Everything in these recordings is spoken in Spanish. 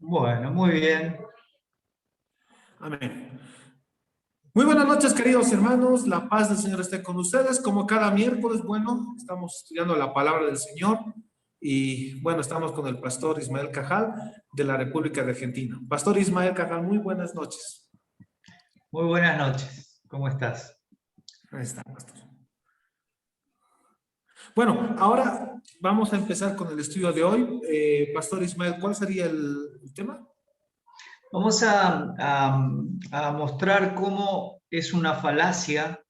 Bueno, muy bien. Amén. Muy buenas noches, queridos hermanos. La paz del Señor esté con ustedes. Como cada miércoles, bueno, estamos estudiando la palabra del Señor y bueno, estamos con el pastor Ismael Cajal de la República de Argentina. Pastor Ismael Cajal, muy buenas noches. Muy buenas noches. ¿Cómo estás? Ahí está, pastor. Bueno, ahora vamos a empezar con el estudio de hoy. Pastor Ismael, ¿cuál sería el tema? Vamos a mostrar cómo es una falacia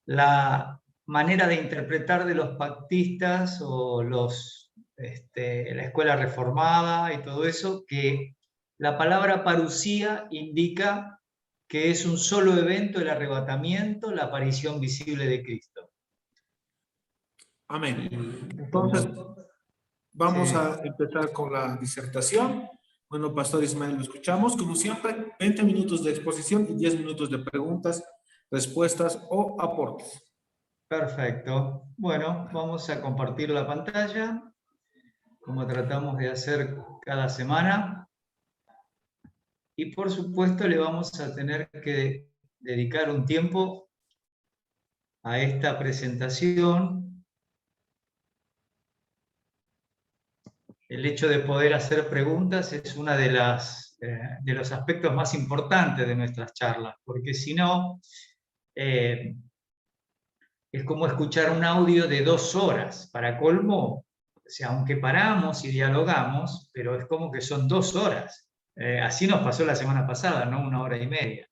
la manera de interpretar de los pactistas o la escuela reformada y todo eso, que la palabra parusía indica que es un solo evento, el arrebatamiento, la aparición visible de Cristo. Amén. Y Entonces, como, vamos sí. a empezar con la disertación. Bueno, Pastor Ismael, lo escuchamos. Como siempre, 20 minutos de exposición y 10 minutos de preguntas, respuestas o aportes. Perfecto. Bueno, vamos a compartir la pantalla, como tratamos de hacer cada semana. Y por supuesto le vamos a tener que dedicar un tiempo a esta presentación. El hecho de poder hacer preguntas es uno de los aspectos más importantes de nuestras charlas, porque si no, es como escuchar un audio de 2 horas. Para colmo, o sea, aunque paramos y dialogamos, pero es como que son 2 horas. Así nos pasó la semana pasada, no 1 hora y media.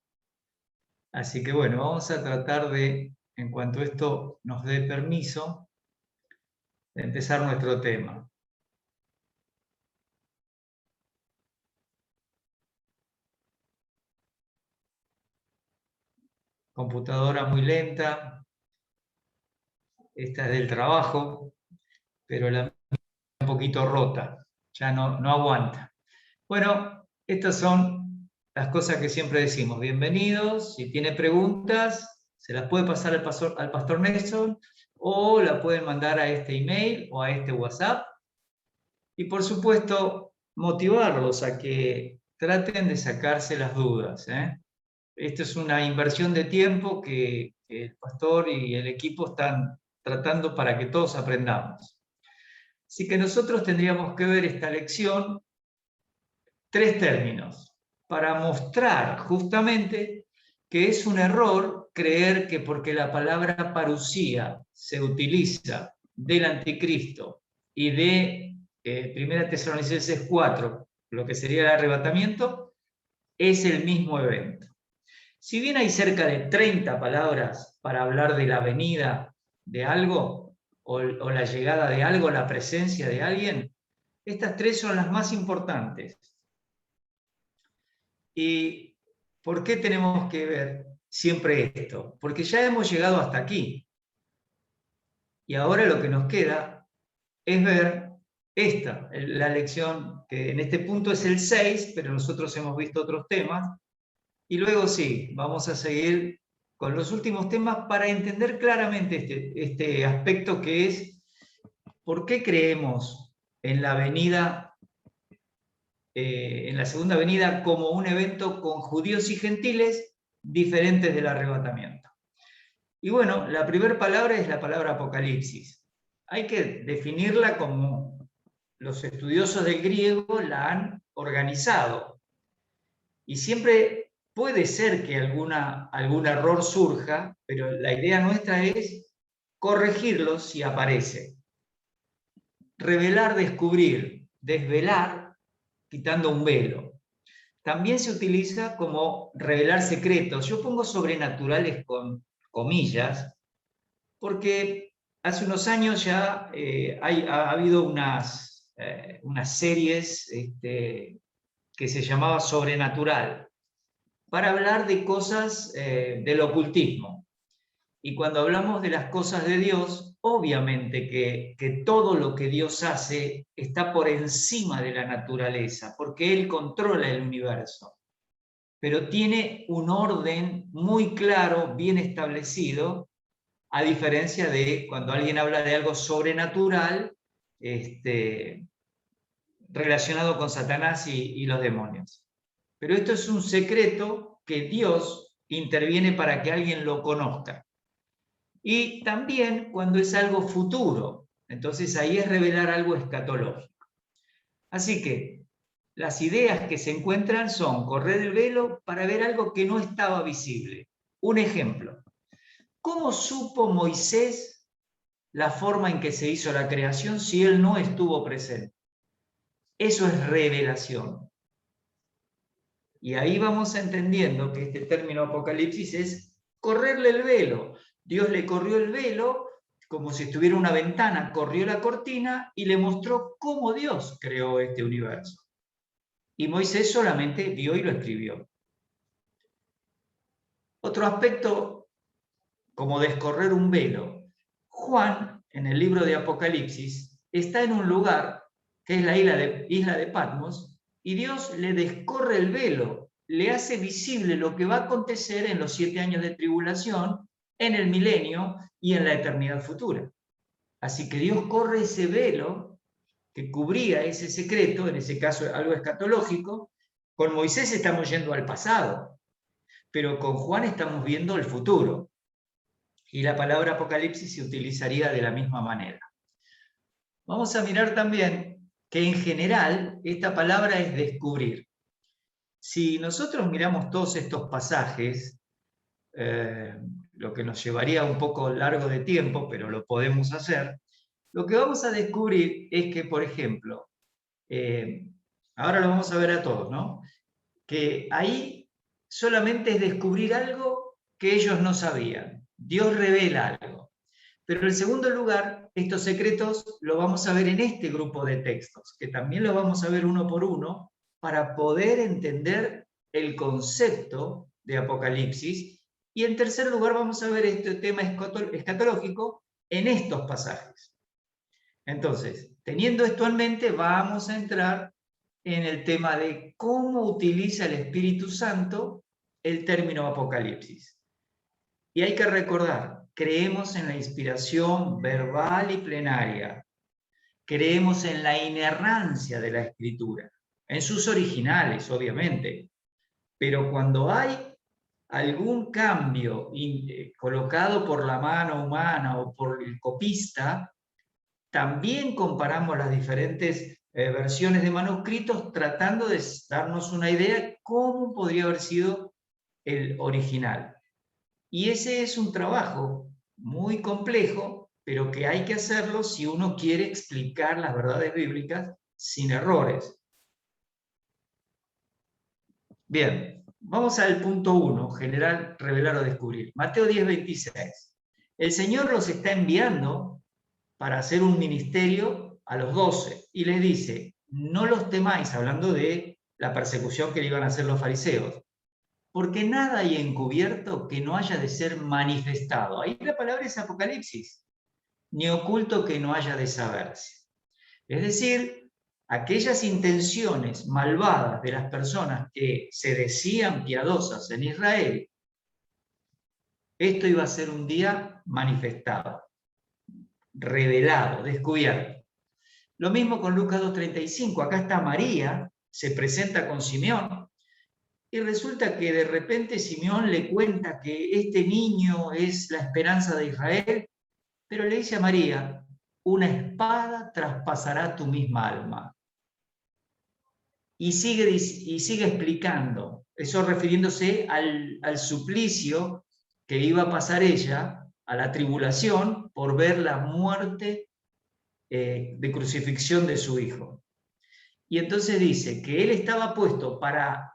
Así que bueno, vamos a tratar de, en cuanto esto nos dé permiso, de empezar nuestro tema. Computadora muy lenta, esta es del trabajo, pero la mía un poquito rota, ya no aguanta. Bueno, estas son las cosas que siempre decimos. Bienvenidos, si tiene preguntas, se las puede pasar al pastor Nelson o la pueden mandar a este email o a este WhatsApp. Y por supuesto, motivarlos a que traten de sacarse las dudas. Esto es una inversión de tiempo que el pastor y el equipo están tratando para que todos aprendamos. Así que nosotros tendríamos que ver esta lección 3 términos para mostrar justamente que es un error creer que porque la palabra parusía se utiliza del anticristo y de 1 Tesalonicenses 4, lo que sería el arrebatamiento, es el mismo evento. Si bien hay cerca de 30 palabras para hablar de la venida de algo o la llegada de algo, la presencia de alguien, estas 3 son las más importantes. ¿Y por qué tenemos que ver siempre esto? Porque ya hemos llegado hasta aquí. Y ahora lo que nos queda es ver la lección, que en este punto es el 6, pero nosotros hemos visto otros temas. Y luego sí, vamos a seguir con los últimos temas para entender claramente este aspecto que es por qué creemos en la venida en la segunda venida como un evento con judíos y gentiles diferentes del arrebatamiento. Y bueno, la primera palabra es la palabra apocalipsis. Hay que definirla como los estudiosos del griego la han organizado. Y siempre puede ser que algún error surja, pero la idea nuestra es corregirlo si aparece. Revelar, descubrir, desvelar, quitando un velo. También se utiliza como revelar secretos. Yo pongo sobrenaturales con comillas, porque hace unos años ya ha habido unas series que se llamaba Sobrenatural, para hablar de cosas del ocultismo. Y cuando hablamos de las cosas de Dios, obviamente que todo lo que Dios hace está por encima de la naturaleza, porque Él controla el universo. Pero tiene un orden muy claro, bien establecido, a diferencia de cuando alguien habla de algo sobrenatural, relacionado con Satanás y los demonios. Pero esto es un secreto que Dios interviene para que alguien lo conozca. Y también cuando es algo futuro, entonces ahí es revelar algo escatológico. Así que las ideas que se encuentran son correr el velo para ver algo que no estaba visible. Un ejemplo, ¿cómo supo Moisés la forma en que se hizo la creación si él no estuvo presente? Eso es revelación. Y ahí vamos entendiendo que este término apocalipsis es correrle el velo. Dios le corrió el velo como si estuviera una ventana, corrió la cortina y le mostró cómo Dios creó este universo. Y Moisés solamente vio y lo escribió. Otro aspecto, como descorrer un velo. Juan, en el libro de Apocalipsis, está en un lugar que es la isla de Patmos, y Dios le descorre el velo, le hace visible lo que va a acontecer en los 7 años de tribulación, en el milenio y en la eternidad futura. Así que Dios corre ese velo que cubría ese secreto, en ese caso algo escatológico. Con Moisés estamos yendo al pasado, pero con Juan estamos viendo el futuro. Y la palabra apocalipsis se utilizaría de la misma manera. Vamos a mirar también que en general esta palabra es descubrir. Si nosotros miramos todos estos pasajes, lo que nos llevaría un poco largo de tiempo, pero lo podemos hacer, lo que vamos a descubrir es que, por ejemplo, ahora lo vamos a ver a todos, ¿no? Que ahí solamente es descubrir algo que ellos no sabían. Dios revela algo. Pero en segundo lugar, estos secretos lo vamos a ver en este grupo de textos, que también lo vamos a ver uno por uno, para poder entender el concepto de Apocalipsis. Y en tercer lugar, vamos a ver este tema escatológico en estos pasajes. Entonces, teniendo esto en mente, vamos a entrar en el tema de cómo utiliza el Espíritu Santo el término Apocalipsis. Y hay que recordar, creemos en la inspiración verbal y plenaria. Creemos en la inerrancia de la Escritura, en sus originales, obviamente. Pero cuando hay algún cambio colocado por la mano humana o por el copista, también comparamos las diferentes versiones de manuscritos tratando de darnos una idea de cómo podría haber sido el original. Y ese es un trabajo muy complejo, pero que hay que hacerlo si uno quiere explicar las verdades bíblicas sin errores. Bien, vamos al punto 1, generar, revelar o descubrir. Mateo 10:26. El Señor los está enviando para hacer un ministerio a los 12 y les dice, no los temáis, hablando de la persecución que le iban a hacer los fariseos, porque nada hay encubierto que no haya de ser manifestado. Ahí la palabra es Apocalipsis, ni oculto que no haya de saberse. Es decir, aquellas intenciones malvadas de las personas que se decían piadosas en Israel, esto iba a ser un día manifestado, revelado, descubierto. Lo mismo con Lucas 2:35, acá está María, se presenta con Simeón, y resulta que de repente Simeón le cuenta que este niño es la esperanza de Israel, pero le dice a María, una espada traspasará tu misma alma. Y sigue explicando, eso refiriéndose al suplicio que iba a pasar ella, a la tribulación por ver la muerte de crucifixión de su hijo. Y entonces dice que él estaba puesto para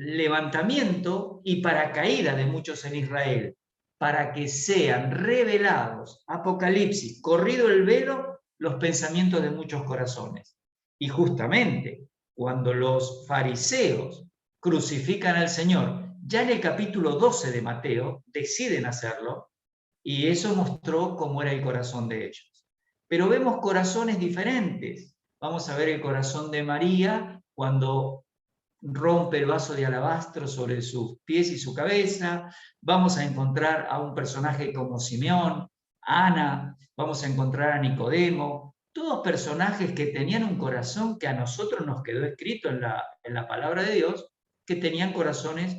levantamiento y para caída de muchos en Israel, para que sean revelados, Apocalipsis, corrido el velo, los pensamientos de muchos corazones. Y justamente cuando los fariseos crucifican al Señor, ya en el capítulo 12 de Mateo, deciden hacerlo, y eso mostró cómo era el corazón de ellos. Pero vemos corazones diferentes. Vamos a ver el corazón de María cuando rompe el vaso de alabastro sobre sus pies y su cabeza. Vamos a encontrar a un personaje como Simeón, Ana, vamos a encontrar a Nicodemo. todos personajes que tenían un corazón que a nosotros nos quedó escrito en la palabra de Dios, que tenían corazones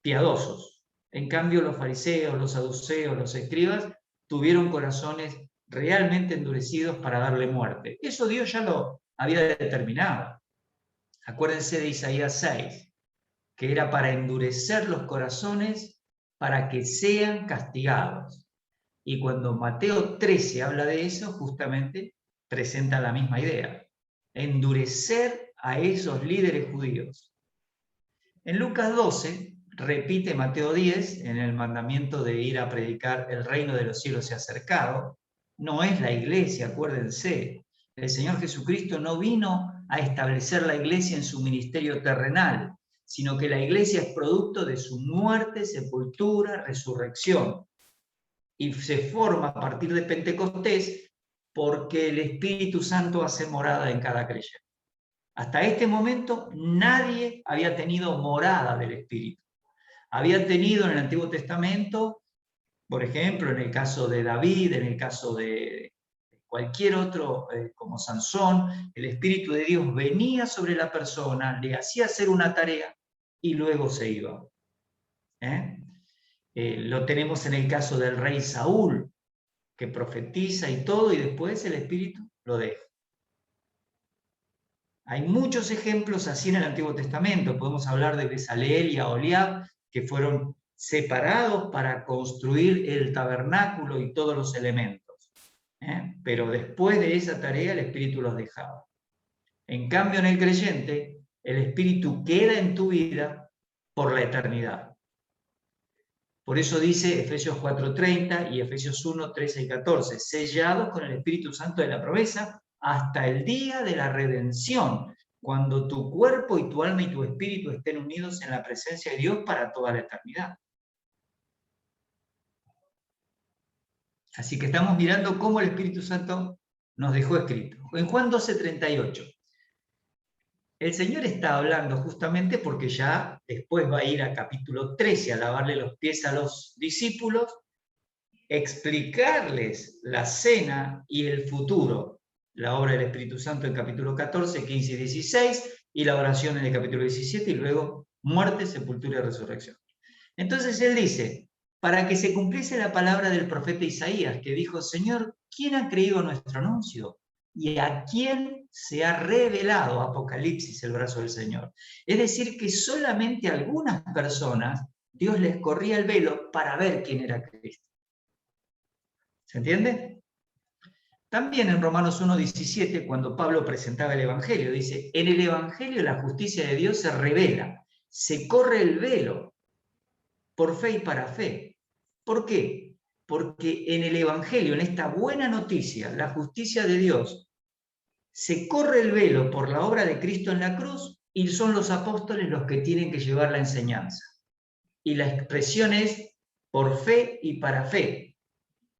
piadosos. En cambio, los fariseos, los saduceos, los escribas, tuvieron corazones realmente endurecidos para darle muerte. Eso Dios ya lo había determinado. Acuérdense de Isaías 6, que era para endurecer los corazones para que sean castigados. Y cuando Mateo 13 habla de eso, justamente presenta la misma idea: endurecer a esos líderes judíos. En Lucas 12 repite Mateo 10 en el mandamiento de ir a predicar el reino de los cielos se ha acercado. No es la iglesia, acuérdense. El Señor Jesucristo no vino a establecer la iglesia en su ministerio terrenal, sino que la iglesia es producto de su muerte, sepultura, resurrección. Y se forma a partir de Pentecostés porque el Espíritu Santo hace morada en cada creyente. Hasta este momento nadie había tenido morada del Espíritu. Había tenido en el Antiguo Testamento, por ejemplo, en el caso de David, en el caso de cualquier otro, como Sansón, el Espíritu de Dios venía sobre la persona, le hacía hacer una tarea y luego se iba. Lo tenemos en el caso del rey Saúl, que profetiza y todo, y después el Espíritu lo deja. Hay muchos ejemplos así en el Antiguo Testamento. Podemos hablar de Besaleel y Aholiab, que fueron separados para construir el tabernáculo y todos los elementos. Pero después de esa tarea el Espíritu los dejaba. En cambio, en el creyente, el Espíritu queda en tu vida por la eternidad. Por eso dice Efesios 4:30 y Efesios 1:13 y 14, sellados con el Espíritu Santo de la promesa hasta el día de la redención, cuando tu cuerpo y tu alma y tu espíritu estén unidos en la presencia de Dios para toda la eternidad. Así que estamos mirando cómo el Espíritu Santo nos dejó escrito. En Juan 12:38, el Señor está hablando justamente porque ya después va a ir a capítulo 13 a lavarle los pies a los discípulos, explicarles la cena y el futuro, la obra del Espíritu Santo en capítulo 14, 15 y 16, y la oración en el capítulo 17, y luego muerte, sepultura y resurrección. Entonces él dice, para que se cumpliese la palabra del profeta Isaías, que dijo, Señor, ¿quién ha creído nuestro anuncio? ¿Y a quién se ha revelado, Apocalipsis, el brazo del Señor? Es decir, que solamente a algunas personas Dios les corría el velo para ver quién era Cristo. ¿Se entiende? También en Romanos 1:17, cuando Pablo presentaba el Evangelio, dice, en el Evangelio la justicia de Dios se revela, se corre el velo por fe y para fe. ¿Por qué? Porque en el Evangelio, en esta buena noticia, la justicia de Dios, se corre el velo por la obra de Cristo en la cruz y son los apóstoles los que tienen que llevar la enseñanza. Y la expresión es por fe y para fe.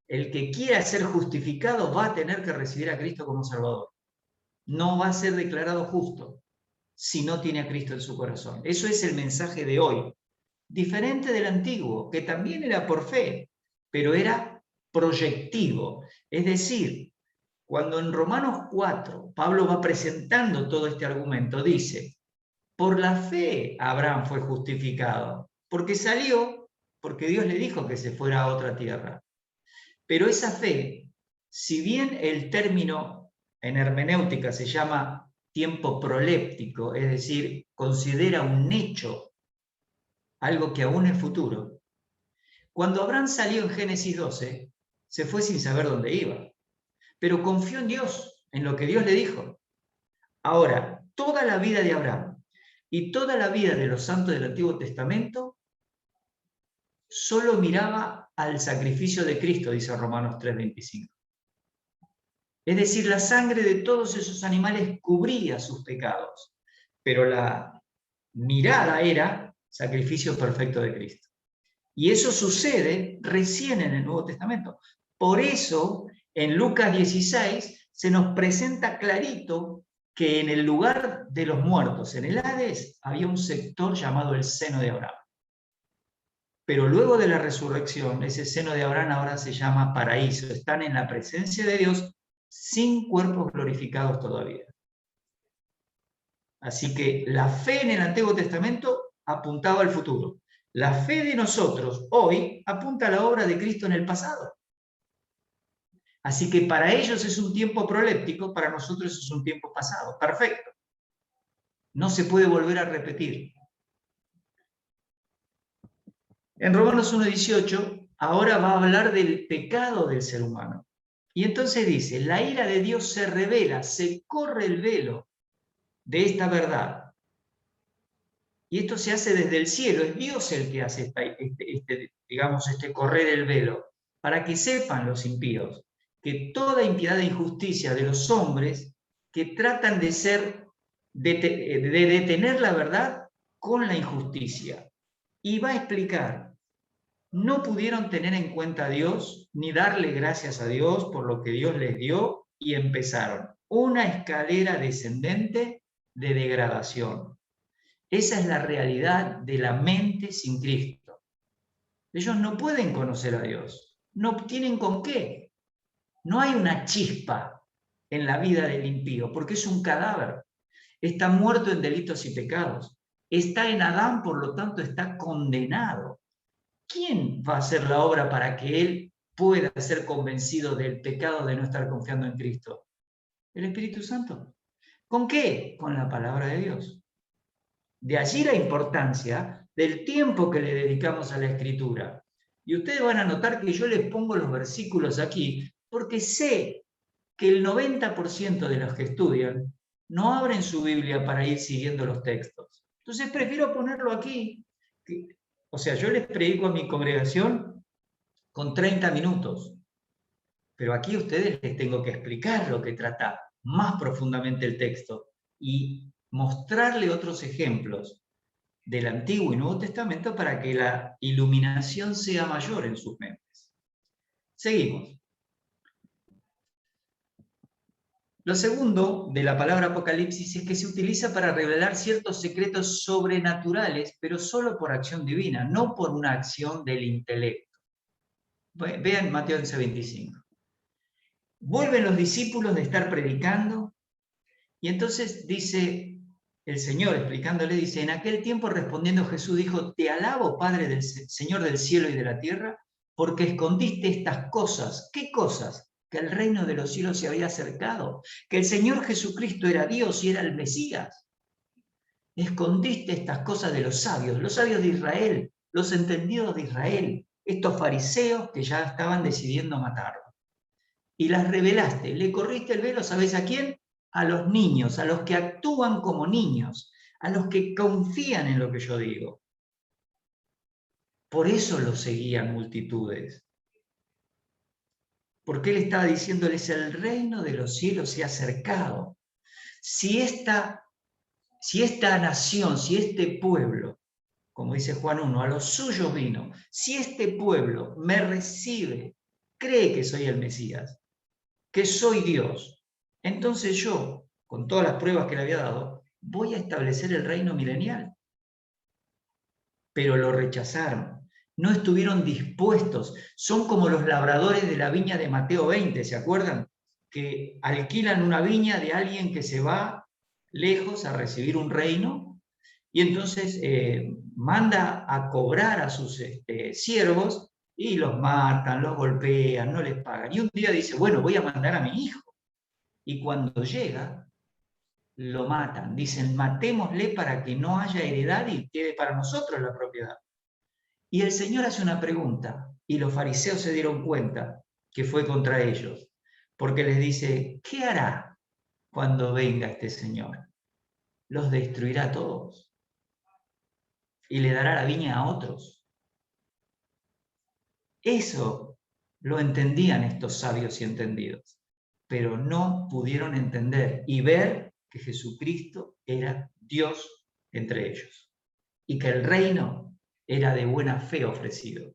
El que quiera ser justificado va a tener que recibir a Cristo como Salvador. No va a ser declarado justo si no tiene a Cristo en su corazón. Eso es el mensaje de hoy. Diferente del antiguo, que también era por fe, pero era proyectivo. Es decir, cuando en Romanos 4 Pablo va presentando todo este argumento, dice, por la fe Abraham fue justificado, porque salió, porque Dios le dijo que se fuera a otra tierra. Pero esa fe, si bien el término en hermenéutica se llama tiempo proléptico, es decir, considera un hecho, algo que aún es futuro, cuando Abraham salió en Génesis 12, se fue sin saber dónde iba, pero confió en Dios, en lo que Dios le dijo. Ahora, toda la vida de Abraham y toda la vida de los santos del Antiguo Testamento solo miraba al sacrificio de Cristo, dice Romanos 3:25. Es decir, la sangre de todos esos animales cubría sus pecados, pero la mirada era sacrificio perfecto de Cristo. Y eso sucede recién en el Nuevo Testamento. Por eso, en Lucas 16, se nos presenta clarito que en el lugar de los muertos, en el Hades, había un sector llamado el seno de Abraham. Pero luego de la resurrección, ese seno de Abraham ahora se llama paraíso. Están en la presencia de Dios sin cuerpos glorificados todavía. Así que la fe en el Antiguo Testamento apuntaba al futuro. La fe de nosotros hoy apunta a la obra de Cristo en el pasado. Así que para ellos es un tiempo proléptico, para nosotros es un tiempo pasado. Perfecto. No se puede volver a repetir. En Romanos 1:18, ahora va a hablar del pecado del ser humano. Y entonces dice, la ira de Dios se revela, se corre el velo de esta verdad. Y esto se hace desde el cielo, es Dios el que hace este correr el velo, para que sepan los impíos que toda impiedad e injusticia de los hombres que tratan de detener la verdad con la injusticia. Y va a explicar, no pudieron tener en cuenta a Dios, ni darle gracias a Dios por lo que Dios les dio, y empezaron una escalera descendente de degradación. Esa es la realidad de la mente sin Cristo. Ellos no pueden conocer a Dios, no tienen con qué. No hay una chispa en la vida del impío, porque es un cadáver. Está muerto en delitos y pecados. Está en Adán, por lo tanto está condenado. ¿Quién va a hacer la obra para que él pueda ser convencido del pecado de no estar confiando en Cristo? El Espíritu Santo. ¿Con qué? Con la palabra de Dios. De allí la importancia del tiempo que le dedicamos a la Escritura. Y ustedes van a notar que yo les pongo los versículos aquí, porque sé que el 90% de los que estudian no abren su Biblia para ir siguiendo los textos. Entonces prefiero ponerlo aquí. O sea, yo les predico a mi congregación con 30 minutos, pero aquí a ustedes les tengo que explicar lo que trata más profundamente el texto y mostrarle otros ejemplos del Antiguo y Nuevo Testamento para que la iluminación sea mayor en sus mentes. Seguimos. Lo segundo de la palabra Apocalipsis es que se utiliza para revelar ciertos secretos sobrenaturales, pero solo por acción divina, no por una acción del intelecto. Vean Mateo 11:25. Vuelven los discípulos de estar predicando y entonces dice el Señor, explicándole, dice, en aquel tiempo respondiendo Jesús dijo, te alabo, Padre del Señor del cielo y de la tierra, porque escondiste estas cosas. ¿Qué cosas? Que el reino de los cielos se había acercado, que el Señor Jesucristo era Dios y era el Mesías. Escondiste estas cosas de los sabios de Israel, los entendidos de Israel, estos fariseos que ya estaban decidiendo matarlo. Y las revelaste, le corriste el velo, ¿sabes a quién? A los niños, a los que actúan como niños, a los que confían en lo que yo digo. Por eso lo seguían multitudes. Porque él estaba diciéndoles, el reino de los cielos se ha acercado. Si esta nación, si este pueblo, como dice Juan 1, a los suyos vino, si este pueblo me recibe, cree que soy el Mesías, que soy Dios, entonces yo, con todas las pruebas que le había dado, voy a establecer el reino milenial. Pero lo rechazaron, no estuvieron dispuestos. Son como los labradores de la viña de Mateo 20, ¿se acuerdan? Que alquilan una viña de alguien que se va lejos a recibir un reino y entonces manda a cobrar a sus siervos y los matan, los golpean, no les pagan. Y un día dice, bueno, voy a mandar a mi hijo. Y cuando llega, lo matan. Dicen, matémosle para que no haya heredad y quede para nosotros la propiedad. Y el Señor hace una pregunta, y los fariseos se dieron cuenta que fue contra ellos, porque les dice, ¿qué hará cuando venga este Señor? Los destruirá a todos y le dará la viña a otros. Eso lo entendían estos sabios y entendidos, pero no pudieron entender y ver que Jesucristo era Dios entre ellos y que el reino era de buena fe ofrecido.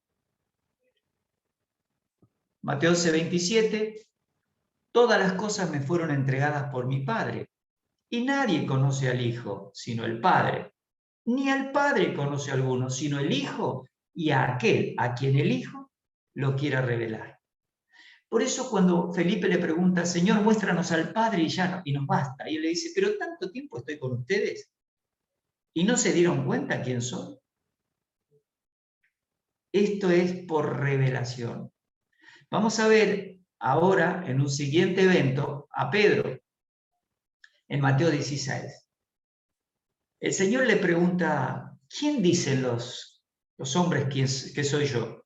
Mateo 11:27, todas las cosas me fueron entregadas por mi Padre, y nadie conoce al Hijo sino el Padre, ni al Padre conoce a alguno sino el Hijo y a aquel a quien el Hijo lo quiera revelar. Por eso cuando Felipe le pregunta, Señor, muéstranos al Padre y ya no, y nos basta. Y él le dice, pero tanto tiempo estoy con ustedes y no se dieron cuenta quién soy. Esto es por revelación. Vamos a ver ahora en un siguiente evento a Pedro, en Mateo 16. El Señor le pregunta, ¿quién dicen los hombres que soy yo?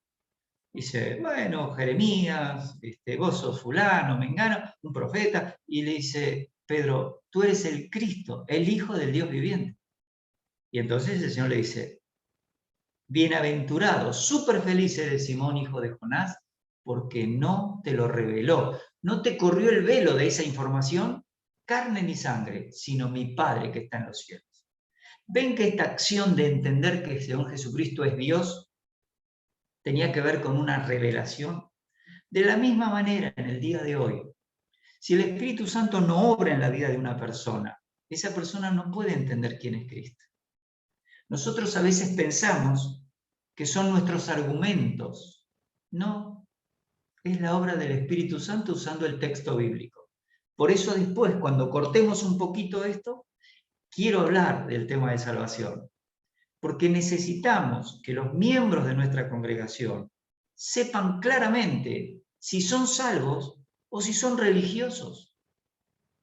Dice, bueno, Jeremías, vos sos fulano, mengano, un profeta. Y le dice, Pedro, tú eres el Cristo, el Hijo del Dios viviente. Y entonces el Señor le dice, bienaventurado, súper feliz eres Simón, hijo de Jonás, porque no te lo reveló, no te corrió el velo de esa información, carne ni sangre, sino mi Padre que está en los cielos. ¿Ven que esta acción de entender que el Señor Jesucristo es Dios tenía que ver con una revelación? De la misma manera, en el día de hoy, si el Espíritu Santo no obra en la vida de una persona, esa persona no puede entender quién es Cristo. Nosotros a veces pensamos que son nuestros argumentos. No, es la obra del Espíritu Santo usando el texto bíblico. Por eso después, cuando cortemos un poquito esto, quiero hablar del tema de salvación. Porque necesitamos que los miembros de nuestra congregación sepan claramente si son salvos o si son religiosos.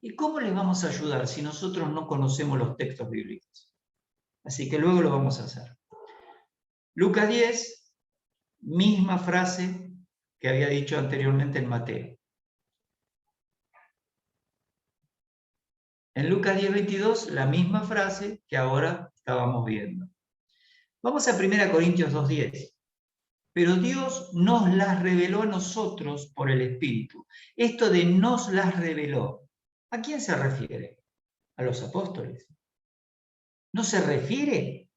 ¿Y cómo les vamos a ayudar si nosotros no conocemos los textos bíblicos? Así que luego lo vamos a hacer. Lucas 10, misma frase que había dicho anteriormente en Mateo. En Lucas 10, 22, la misma frase que ahora estábamos viendo. Vamos a 1 Corintios 2, 10. Pero Dios nos las reveló a nosotros por el Espíritu. Esto de nos las reveló, ¿a quién se refiere? A los apóstoles. No se refiere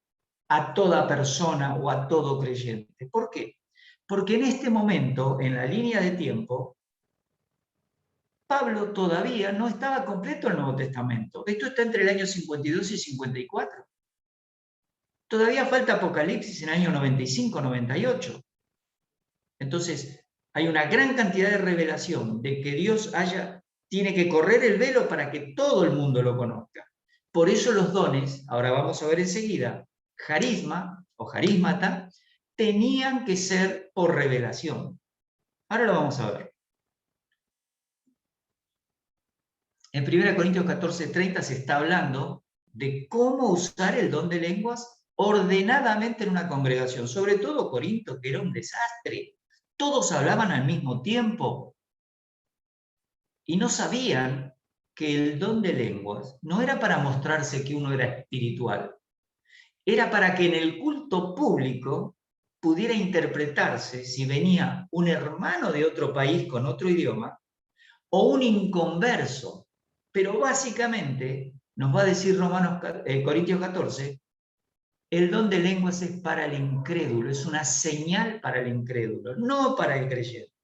a toda persona o a todo creyente. ¿Por qué? Porque en este momento, en la línea de tiempo, Pablo todavía no estaba completo el Nuevo Testamento. Esto está entre el año 52 y 54. Todavía falta Apocalipsis en el año 95, 98. Entonces, hay una gran cantidad de revelación de que Dios tiene que correr el velo para que todo el mundo lo conozca. Por eso los dones, ahora vamos a ver enseguida, carisma o carismata, tenían que ser por revelación. Ahora lo vamos a ver. En 1 Corintios 14:30 se está hablando de cómo usar el don de lenguas ordenadamente en una congregación, sobre todo Corinto, que era un desastre. Todos hablaban al mismo tiempo y no sabían que el don de lenguas no era para mostrarse que uno era espiritual, era para que en el culto público pudiera interpretarse si venía un hermano de otro país con otro idioma o un inconverso. Pero básicamente, nos va a decir Corintios 14, el don de lenguas es para el incrédulo, es una señal para el incrédulo, no para el creyente.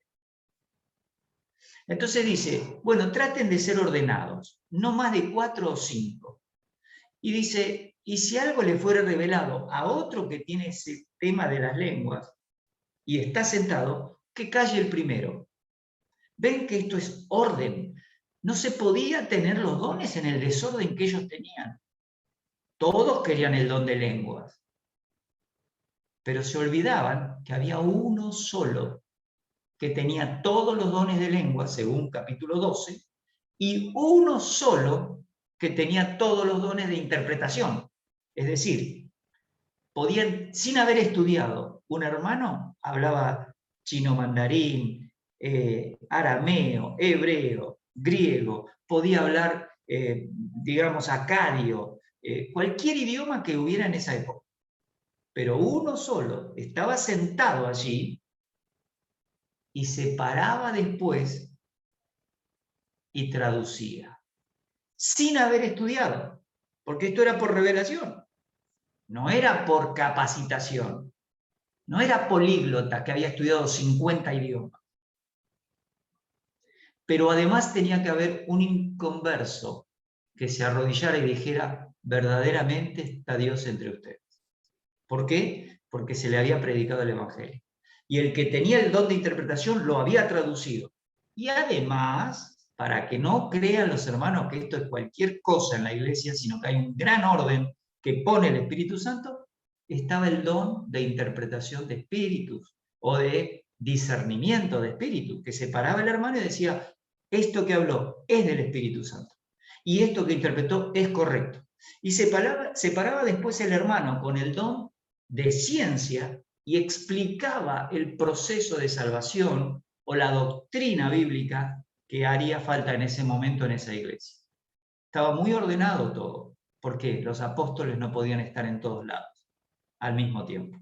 Entonces dice, bueno, traten de ser ordenados, no más de 4 o 5. Y dice, y si algo le fuera revelado a otro que tiene ese tema de las lenguas y está sentado, que calle el primero. Ven que esto es orden. No se podía tener los dones en el desorden que ellos tenían. Todos querían el don de lenguas, pero se olvidaban que había uno solo que tenía todos los dones de lengua, según capítulo 12, y uno solo que tenía todos los dones de interpretación. Es decir, podían, sin haber estudiado, un hermano hablaba chino mandarín, arameo, hebreo, griego, podía hablar, digamos, acadio, cualquier idioma que hubiera en esa época. Pero uno solo estaba sentado allí y se paraba después y traducía, sin haber estudiado, porque esto era por revelación, no era por capacitación, no era políglota que había estudiado 50 idiomas. Pero además tenía que haber un inconverso que se arrodillara y dijera, verdaderamente está Dios entre ustedes. ¿Por qué? Porque se le había predicado el Evangelio. Y el que tenía el don de interpretación lo había traducido. Y además, para que no crean los hermanos que esto es cualquier cosa en la iglesia, sino que hay un gran orden que pone el Espíritu Santo, estaba el don de interpretación de espíritus o de discernimiento de espíritus, que separaba el hermano y decía, esto que habló es del Espíritu Santo y esto que interpretó es correcto. Y separaba después el hermano con el don de ciencia y explicaba el proceso de salvación o la doctrina bíblica que haría falta en ese momento en esa iglesia. Estaba muy ordenado todo, porque los apóstoles no podían estar en todos lados al mismo tiempo.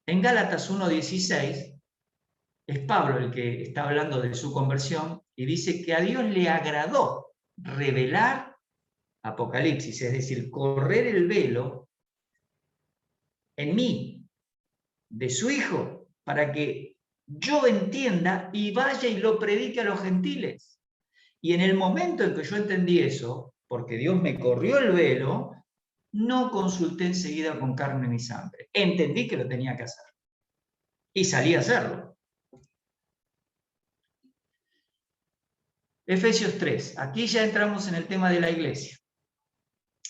En Gálatas 1:16 es Pablo el que está hablando de su conversión y dice que a Dios le agradó revelar Apocalipsis, es decir, correr el velo en mí, de su Hijo, para que yo entienda y vaya y lo predique a los gentiles. Y en el momento en que yo entendí eso, porque Dios me corrió el velo, no consulté enseguida con carne ni sangre. Entendí que lo tenía que hacer. Y salí a hacerlo. Efesios 3. Aquí ya entramos en el tema de la iglesia.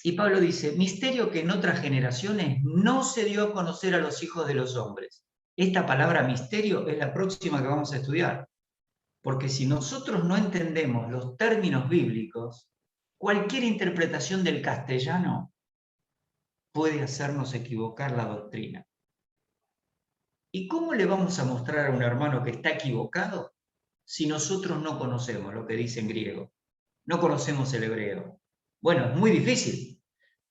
Y Pablo dice, misterio que en otras generaciones no se dio a conocer a los hijos de los hombres. Esta palabra misterio es la próxima que vamos a estudiar. Porque si nosotros no entendemos los términos bíblicos, cualquier interpretación del castellano puede hacernos equivocar la doctrina. ¿Y cómo le vamos a mostrar a un hermano que está equivocado si nosotros no conocemos lo que dice en griego? No conocemos el hebreo. Bueno, es muy difícil,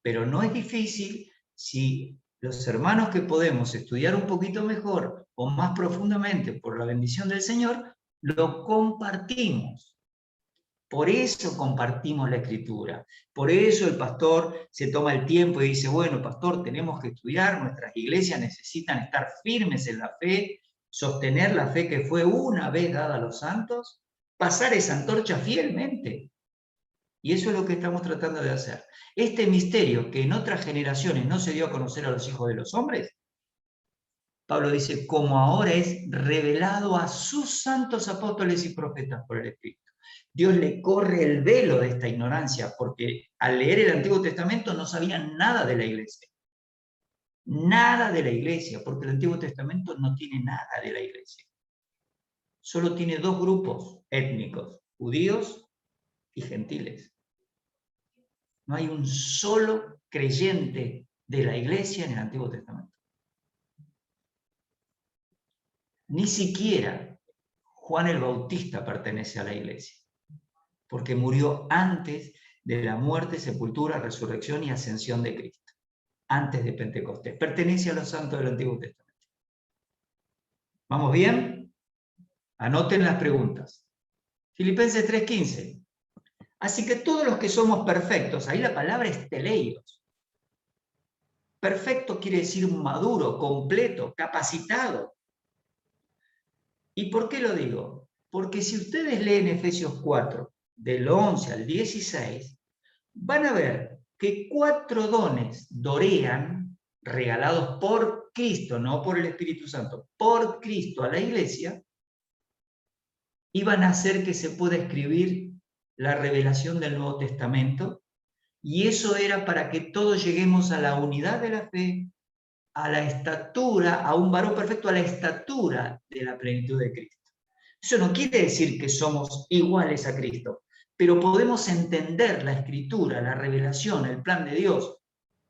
pero no es difícil si los hermanos que podemos estudiar un poquito mejor o más profundamente por la bendición del Señor, lo compartimos. Por eso compartimos la escritura. Por eso el pastor se toma el tiempo y dice, bueno, pastor, tenemos que estudiar, nuestras iglesias necesitan estar firmes en la fe, sostener la fe que fue una vez dada a los santos, pasar esa antorcha fielmente. Y eso es lo que estamos tratando de hacer. Este misterio que en otras generaciones no se dio a conocer a los hijos de los hombres, Pablo dice, como ahora es revelado a sus santos apóstoles y profetas por el Espíritu. Dios le corre el velo de esta ignorancia, porque al leer el Antiguo Testamento no sabían nada de la iglesia. Nada de la iglesia, porque el Antiguo Testamento no tiene nada de la iglesia. Solo tiene dos grupos étnicos, judíos y gentiles. No hay un solo creyente de la iglesia en el Antiguo Testamento. Ni siquiera Juan el Bautista pertenece a la iglesia, porque murió antes de la muerte, sepultura, resurrección y ascensión de Cristo, antes de Pentecostés. Pertenece a los santos del Antiguo Testamento. ¿Vamos bien? Anoten las preguntas. Filipenses 3:15. Así que todos los que somos perfectos, ahí la palabra es teleios. Perfecto quiere decir maduro, completo, capacitado. ¿Y por qué lo digo? Porque si ustedes leen Efesios 4, del 11 al 16, van a ver que 4 dones dorean, regalados por Cristo, no por el Espíritu Santo, por Cristo a la iglesia, iban a hacer que se pueda escribir la revelación del Nuevo Testamento, y eso era para que todos lleguemos a la unidad de la fe, a la estatura, a un varón perfecto, a la estatura de la plenitud de Cristo. Eso no quiere decir que somos iguales a Cristo, pero podemos entender la escritura, la revelación, el plan de Dios,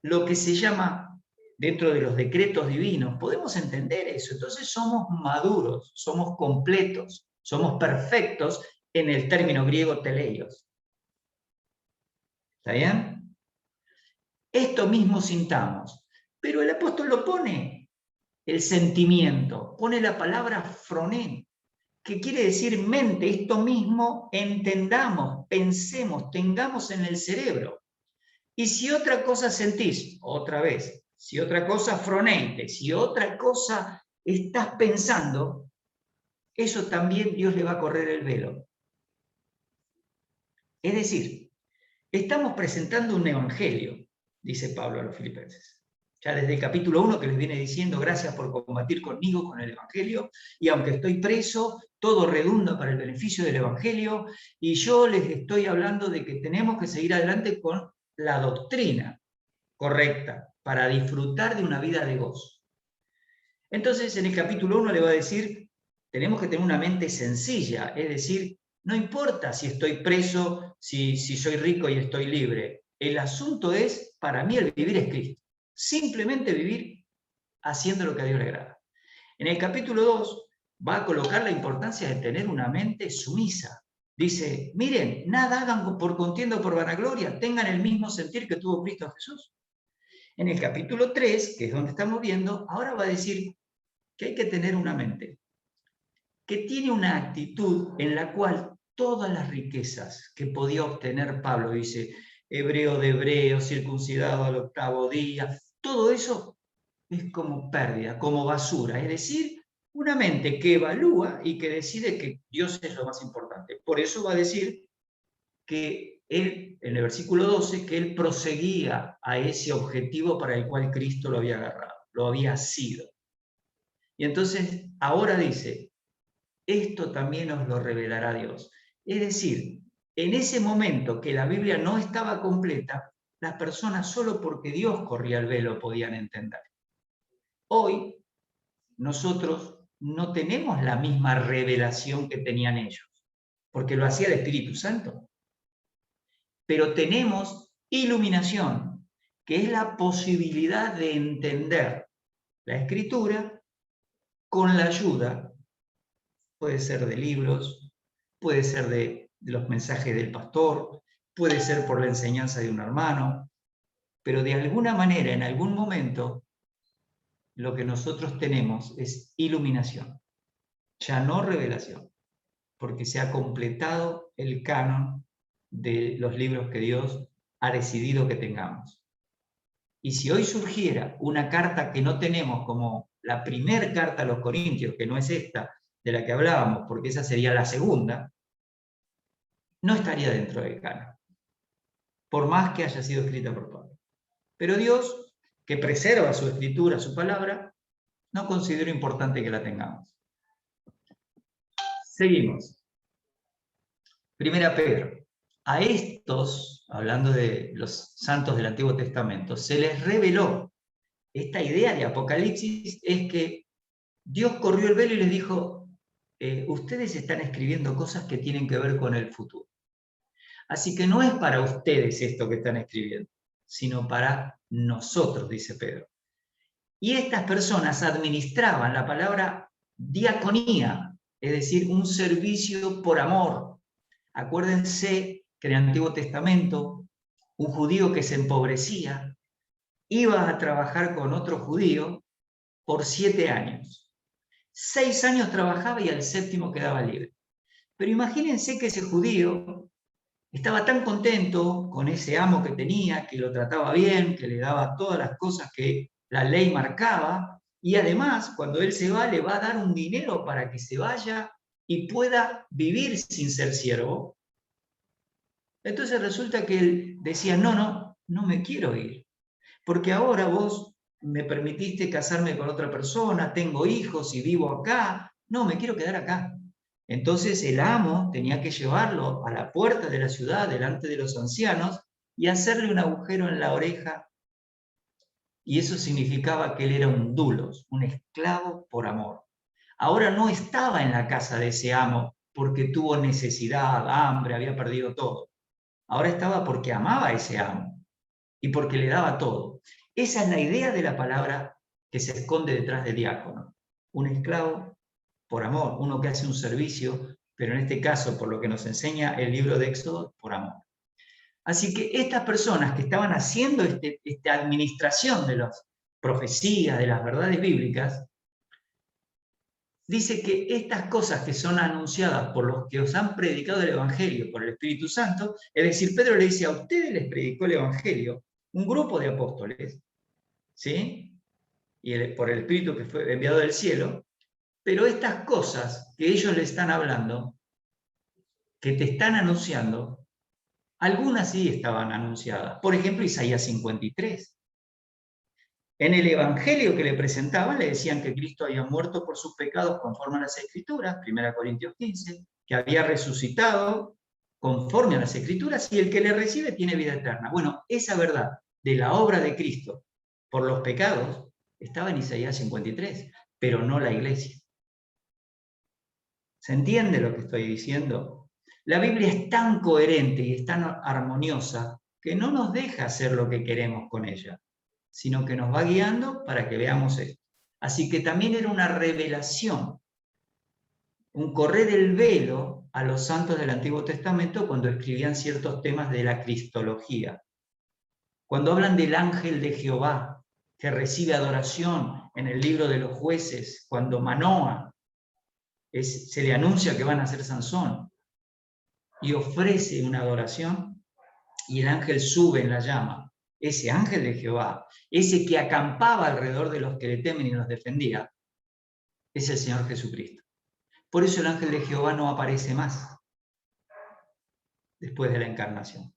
lo que se llama dentro de los decretos divinos, podemos entender eso. Entonces somos maduros, somos completos, somos perfectos en el término griego teleios. ¿Está bien? Esto mismo sintamos, pero el apóstol lo pone, el sentimiento, pone la palabra froné, que quiere decir mente, esto mismo entendamos, pensemos, tengamos en el cerebro. Y si otra cosa sentís, otra vez, si otra cosa froneite, si otra cosa estás pensando, eso también Dios le va a correr el velo. Es decir, estamos presentando un evangelio, dice Pablo a los filipenses. Ya desde el capítulo 1 que les viene diciendo, gracias por combatir conmigo con el Evangelio, y aunque estoy preso, todo redunda para el beneficio del Evangelio, y yo les estoy hablando de que tenemos que seguir adelante con la doctrina correcta para disfrutar de una vida de gozo. Entonces, en el capítulo 1 le va a decir, tenemos que tener una mente sencilla, es decir, no importa si estoy preso, si soy rico y estoy libre. El asunto es, para mí, el vivir es Cristo. Simplemente vivir haciendo lo que a Dios le agrada. En el capítulo 2 va a colocar la importancia de tener una mente sumisa. Dice, miren, nada hagan por contienda o por vanagloria, tengan el mismo sentir que tuvo Cristo Jesús. En el capítulo 3, que es donde estamos viendo, ahora va a decir que hay que tener una mente que tiene una actitud en la cual todas las riquezas que podía obtener Pablo, dice, hebreo de hebreo, circuncidado al 8º día, todo eso es como pérdida, como basura, es decir, una mente que evalúa y que decide que Dios es lo más importante. Por eso va a decir que él, en el versículo 12, que él proseguía a ese objetivo para el cual Cristo lo había agarrado, lo había sido. Y entonces ahora dice, esto también os lo revelará Dios. Es decir, en ese momento que la Biblia no estaba completa, las personas solo porque Dios corría el velo podían entender. Hoy nosotros no tenemos la misma revelación que tenían ellos, porque lo hacía el Espíritu Santo. Pero tenemos iluminación, que es la posibilidad de entender la Escritura con la ayuda, puede ser de libros, puede ser de los mensajes del pastor, puede ser por la enseñanza de un hermano, pero de alguna manera, en algún momento, lo que nosotros tenemos es iluminación, ya no revelación, porque se ha completado el canon de los libros que Dios ha decidido que tengamos. Y si hoy surgiera una carta que no tenemos, como la primera carta a los Corintios, que no es esta de la que hablábamos, porque esa sería la segunda, no estaría dentro del canon, por más que haya sido escrita por Pablo. Pero Dios, que preserva su escritura, su palabra, no considero importante que la tengamos. Seguimos. Primera Pedro. A estos, hablando de los santos del Antiguo Testamento, se les reveló esta idea de Apocalipsis, es que Dios corrió el velo y les dijo, ustedes están escribiendo cosas que tienen que ver con el futuro. Así que no es para ustedes esto que están escribiendo, sino para nosotros, dice Pedro. Y estas personas administraban la palabra diaconía, es decir, un servicio por amor. Acuérdense que en el Antiguo Testamento, un judío que se empobrecía iba a trabajar con otro judío por 7 años. 6 años trabajaba y al 7º quedaba libre. Pero imagínense que ese judío estaba tan contento con ese amo que tenía, que lo trataba bien, que le daba todas las cosas que la ley marcaba, y además, cuando él se va, le va a dar un dinero para que se vaya y pueda vivir sin ser siervo. Entonces resulta que él decía, no me quiero ir, porque ahora vos me permitiste casarme con otra persona, tengo hijos y vivo acá, no, me quiero quedar acá. Entonces el amo tenía que llevarlo a la puerta de la ciudad, delante de los ancianos, y hacerle un agujero en la oreja, y eso significaba que él era un dulos, un esclavo por amor. Ahora no estaba en la casa de ese amo porque tuvo necesidad, hambre, había perdido todo. Ahora estaba porque amaba a ese amo y porque le daba todo. Esa es la idea de la palabra que se esconde detrás de diácono. Un esclavo por amor, uno que hace un servicio, pero en este caso, por lo que nos enseña el libro de Éxodo, por amor. Así que estas personas que estaban haciendo esta administración de las profecías, de las verdades bíblicas, dice que estas cosas que son anunciadas por los que os han predicado el Evangelio por el Espíritu Santo, es decir, Pedro le dice, a ustedes les predicó el Evangelio un grupo de apóstoles, ¿sí? Y por el Espíritu que fue enviado del cielo, pero estas cosas que ellos le están hablando, que te están anunciando, algunas sí estaban anunciadas. Por ejemplo, Isaías 53. En el evangelio que le presentaban le decían que Cristo había muerto por sus pecados conforme a las Escrituras, 1 Corintios 15, que había resucitado conforme a las Escrituras, y el que le recibe tiene vida eterna. Bueno, esa verdad de la obra de Cristo por los pecados estaba en Isaías 53, pero no la iglesia. ¿Se entiende lo que estoy diciendo? La Biblia es tan coherente y es tan armoniosa que no nos deja hacer lo que queremos con ella, sino que nos va guiando para que veamos esto. Así que también era una revelación, un correr el velo a los santos del Antiguo Testamento cuando escribían ciertos temas de la cristología. Cuando hablan del ángel de Jehová, que recibe adoración en el libro de los jueces, cuando Manoa se le anuncia que van a ser Sansón y ofrece una adoración, y el ángel sube en la llama. Ese ángel de Jehová, ese que acampaba alrededor de los que le temen y los defendía, es el Señor Jesucristo. Por eso el ángel de Jehová no aparece más después de la encarnación.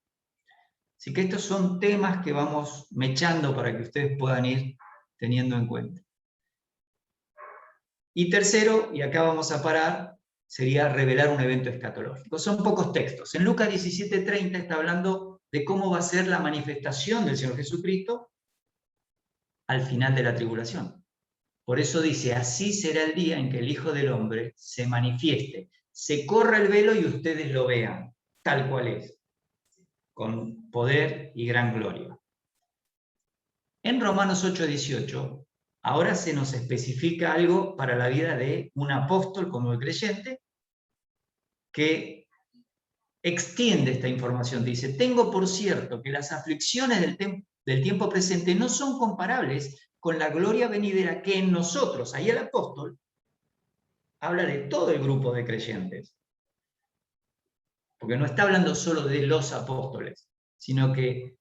Así que estos son temas que vamos mechando para que ustedes puedan ir teniendo en cuenta. Y tercero, y acá vamos a parar, sería revelar un evento escatológico. Son pocos textos. En Lucas 17:30 está hablando de cómo va a ser la manifestación del Señor Jesucristo al final de la tribulación. Por eso dice, así será el día en que el Hijo del Hombre se manifieste, se corra el velo y ustedes lo vean, tal cual es, con poder y gran gloria. En Romanos 8:18, ahora se nos especifica algo para la vida de un apóstol como el creyente, que extiende esta información. Dice, tengo por cierto que las aflicciones del tiempo presente no son comparables con la gloria venidera que en nosotros, ahí el apóstol, habla de todo el grupo de creyentes. Porque no está hablando solo de los apóstoles, sino que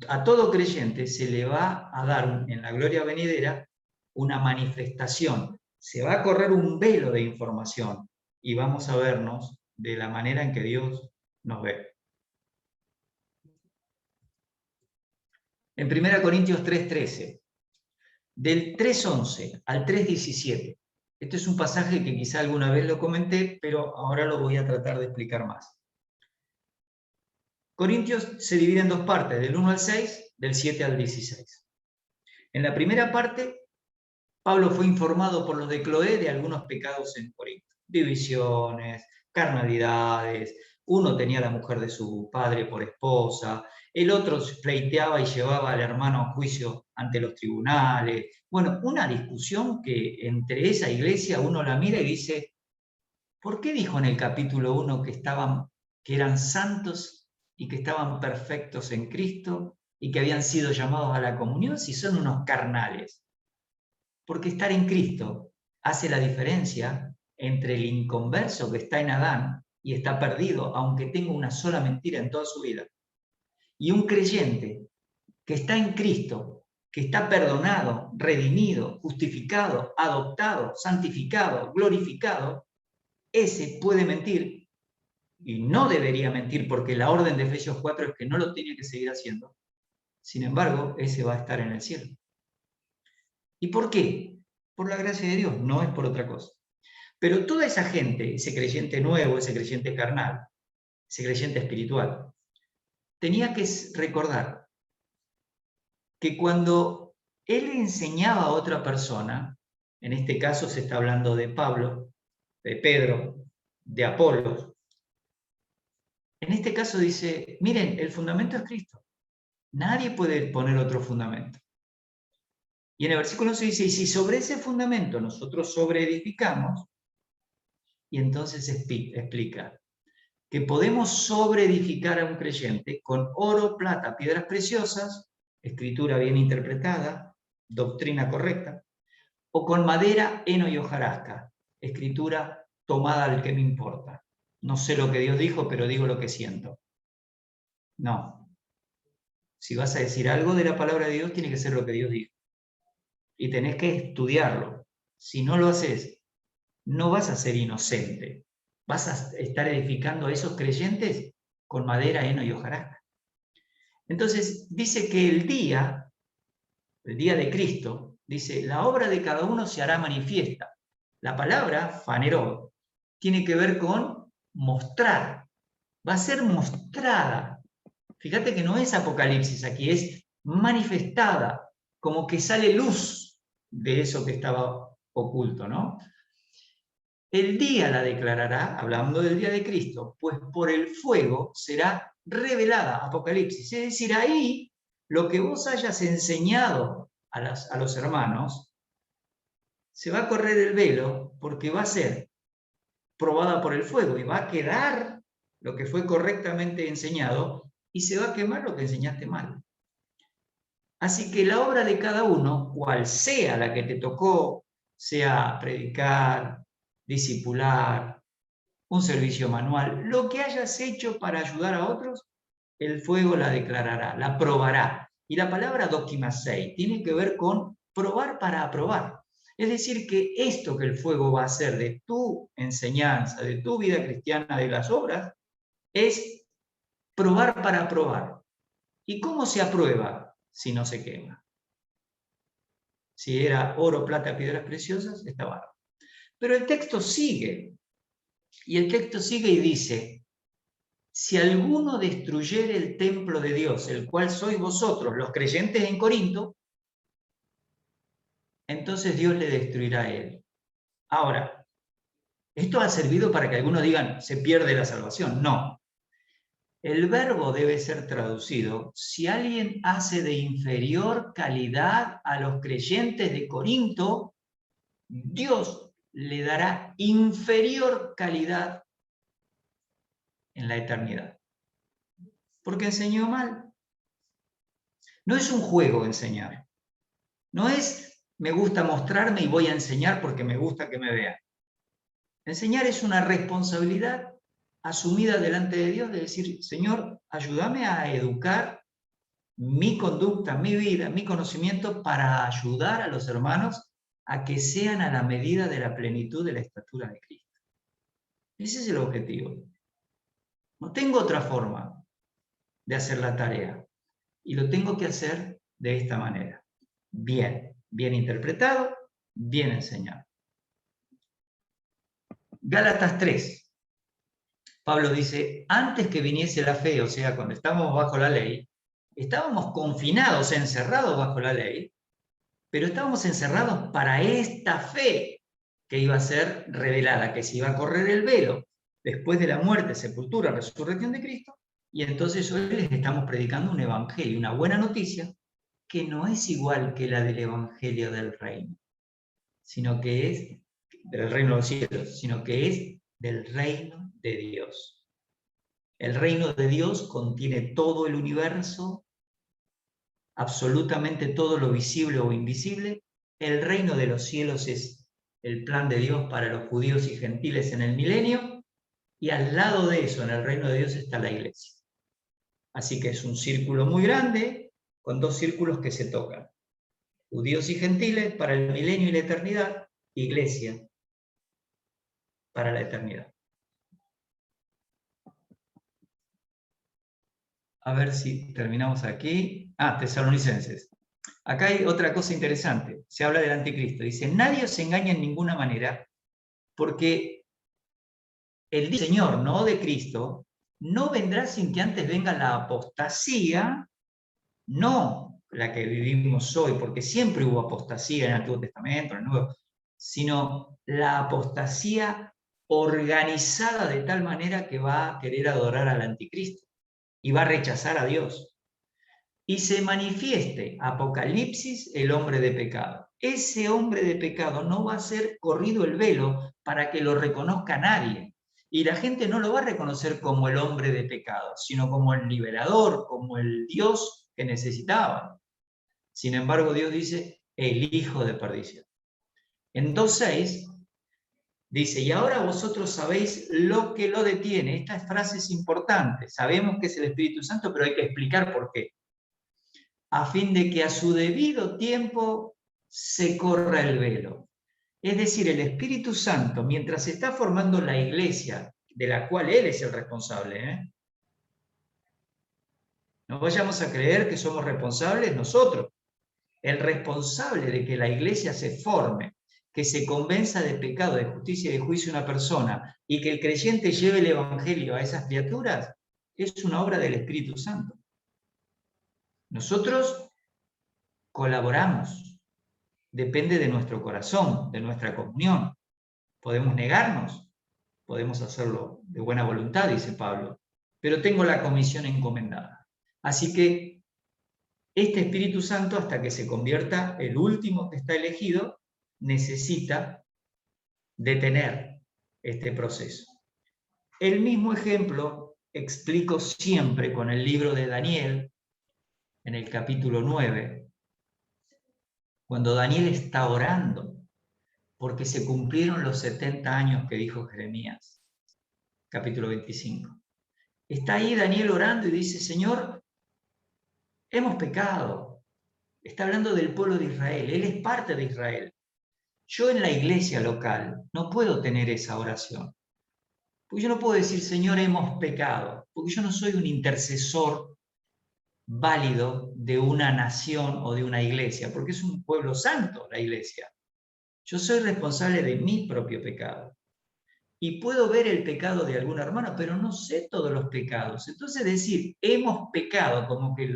a todo creyente se le va a dar en la gloria venidera una manifestación. Se va a correr un velo de información y vamos a vernos de la manera en que Dios nos ve. En 1 Corintios 3:13, del 3:11 al 3:17, este es un pasaje que quizá alguna vez lo comenté, pero ahora lo voy a tratar de explicar más. Corintios se divide en dos partes, del 1 al 6, del 7 al 16. En la primera parte, Pablo fue informado por los de Cloé de algunos pecados en Corinto. Divisiones, carnalidades, uno tenía la mujer de su padre por esposa, el otro pleiteaba y llevaba al hermano a juicio ante los tribunales. Bueno, una discusión que entre esa iglesia uno la mira y dice, ¿por qué dijo en el capítulo 1 que eran santos y que estaban perfectos en Cristo y que habían sido llamados a la comunión si son unos carnales? Porque estar en Cristo hace la diferencia entre el inconverso que está en Adán y está perdido, aunque tenga una sola mentira en toda su vida, y un creyente que está en Cristo, que está perdonado, redimido, justificado, adoptado, santificado, glorificado. Ese puede mentir, y no debería mentir, porque la orden de Efesios 4 es que no lo tiene que seguir haciendo. Sin embargo, ese va a estar en el cielo. ¿Y por qué? Por la gracia de Dios, no es por otra cosa. Pero toda esa gente, ese creyente nuevo, ese creyente carnal, ese creyente espiritual, tenía que recordar que cuando él enseñaba a otra persona, en este caso se está hablando de Pablo, de Pedro, de Apolos, en este caso dice, miren, el fundamento es Cristo. Nadie puede poner otro fundamento. Y en el versículo 6 dice, y si sobre ese fundamento nosotros sobreedificamos, y entonces explica que podemos sobreedificar a un creyente con oro, plata, piedras preciosas, escritura bien interpretada, doctrina correcta, o con madera, heno y hojarasca, escritura tomada al que me importa. No sé lo que Dios dijo, pero digo lo que siento. No. Si vas a decir algo de la palabra de Dios, tiene que ser lo que Dios dijo. Y tenés que estudiarlo. Si no lo haces, no vas a ser inocente. Vas a estar edificando a esos creyentes con madera, heno y hojarasca. Entonces, dice que el día el día de Cristo, dice, la obra de cada uno se hará manifiesta. La palabra, fanero, tiene que ver con mostrar. Va a ser mostrada. Fíjate que no es Apocalipsis aquí, es manifestada, como que sale luz de eso que estaba oculto, ¿no? El día la declarará, hablando del día de Cristo, pues por el fuego será revelada, Apocalipsis. Es decir, ahí lo que vos hayas enseñado a los hermanos, se va a correr el velo porque va a ser probada por el fuego y va a quedar lo que fue correctamente enseñado y se va a quemar lo que enseñaste mal. Así que la obra de cada uno, cual sea la que te tocó, sea predicar, discipular, un servicio manual, lo que hayas hecho para ayudar a otros, el fuego la declarará, la probará. Y la palabra dokimasei tiene que ver con probar para aprobar. Es decir, que esto que el fuego va a hacer de tu enseñanza, de tu vida cristiana, de las obras, es probar para aprobar. ¿Y cómo se aprueba si no se quema? Si era oro, plata, piedras preciosas, está bárbaro. Pero el texto sigue, y el texto sigue y dice, si alguno destruyere el templo de Dios, el cual sois vosotros, los creyentes en Corinto, entonces Dios le destruirá a él. Ahora, ¿esto ha servido para que algunos digan, se pierde la salvación? No. El verbo debe ser traducido, si alguien hace de inferior calidad a los creyentes de Corinto, Dios le dará inferior calidad en la eternidad. Porque enseñó mal. No es un juego enseñar. No es, me gusta mostrarme y voy a enseñar porque me gusta que me vean. Enseñar es una responsabilidad asumida delante de Dios de decir, Señor, ayúdame a educar mi conducta, mi vida, mi conocimiento para ayudar a los hermanos a que sean a la medida de la plenitud de la estatura de Cristo. Ese es el objetivo. No tengo otra forma de hacer la tarea y lo tengo que hacer de esta manera. Bien, bien interpretado, bien enseñado. Gálatas 3. Pablo dice, antes que viniese la fe, o sea, cuando estábamos bajo la ley, estábamos confinados, encerrados bajo la ley, pero estábamos encerrados para esta fe que iba a ser revelada, que se iba a correr el velo después de la muerte, sepultura, resurrección de Cristo, y entonces hoy les estamos predicando un evangelio, una buena noticia, que no es igual que la del evangelio del reino, sino que es del reino de los cielos, sino que es del reino de Dios. El reino de Dios contiene todo el universo, absolutamente todo lo visible o invisible. El reino de los cielos es el plan de Dios para los judíos y gentiles en el milenio, y al lado de eso, en el reino de Dios, está la iglesia. Así que es un círculo muy grande, con dos círculos que se tocan. Judíos y gentiles para el milenio y la eternidad, iglesia para la eternidad. A ver si terminamos aquí. Tesalonicenses. Acá hay otra cosa interesante. Se habla del anticristo. Dice, nadie os engaña en ninguna manera, porque el día del Señor, no de Cristo, no vendrá sin que antes venga la apostasía, no la que vivimos hoy, porque siempre hubo apostasía en el Antiguo Testamento, en el Nuevo, sino la apostasía organizada de tal manera que va a querer adorar al anticristo y va a rechazar a Dios. Y se manifieste, Apocalipsis, el hombre de pecado. Ese hombre de pecado no va a ser corrido el velo para que lo reconozca nadie. Y la gente no lo va a reconocer como el hombre de pecado, sino como el liberador, como el Dios que necesitaban. Sin embargo, Dios dice, el hijo de perdición. En 2:6 dice, y ahora vosotros sabéis lo que lo detiene. Esta frase es importante. Sabemos que es el Espíritu Santo, pero hay que explicar por qué. A fin de que a su debido tiempo se corra el velo. Es decir, el Espíritu Santo, mientras se está formando la iglesia, de la cual Él es el responsable, no vayamos a creer que somos responsables nosotros. el responsable de que la iglesia se forme, que se convenza de pecado, de justicia y de juicio una persona, y que el creyente lleve el evangelio a esas criaturas, es una obra del Espíritu Santo. Nosotros colaboramos, depende de nuestro corazón, de nuestra comunión. Podemos negarnos, podemos hacerlo de buena voluntad, dice Pablo, pero tengo la comisión encomendada. Así que este Espíritu Santo, hasta que se convierta el último que está elegido, necesita detener este proceso. El mismo ejemplo explico siempre con el libro de Daniel, en el capítulo 9, cuando Daniel está orando, porque se cumplieron los 70 años que dijo Jeremías, capítulo 25. Está ahí Daniel orando y dice, Señor, hemos pecado. Está hablando del pueblo de Israel, él es parte de Israel. Yo en la iglesia local no puedo tener esa oración. Porque yo no puedo decir, Señor, hemos pecado, porque yo no soy un intercesor válido de una nación o de una iglesia, porque es un pueblo santo la iglesia. Yo soy responsable de mi propio pecado. Y puedo ver el pecado de algún hermano, pero no sé todos los pecados. Entonces decir, hemos pecado, como que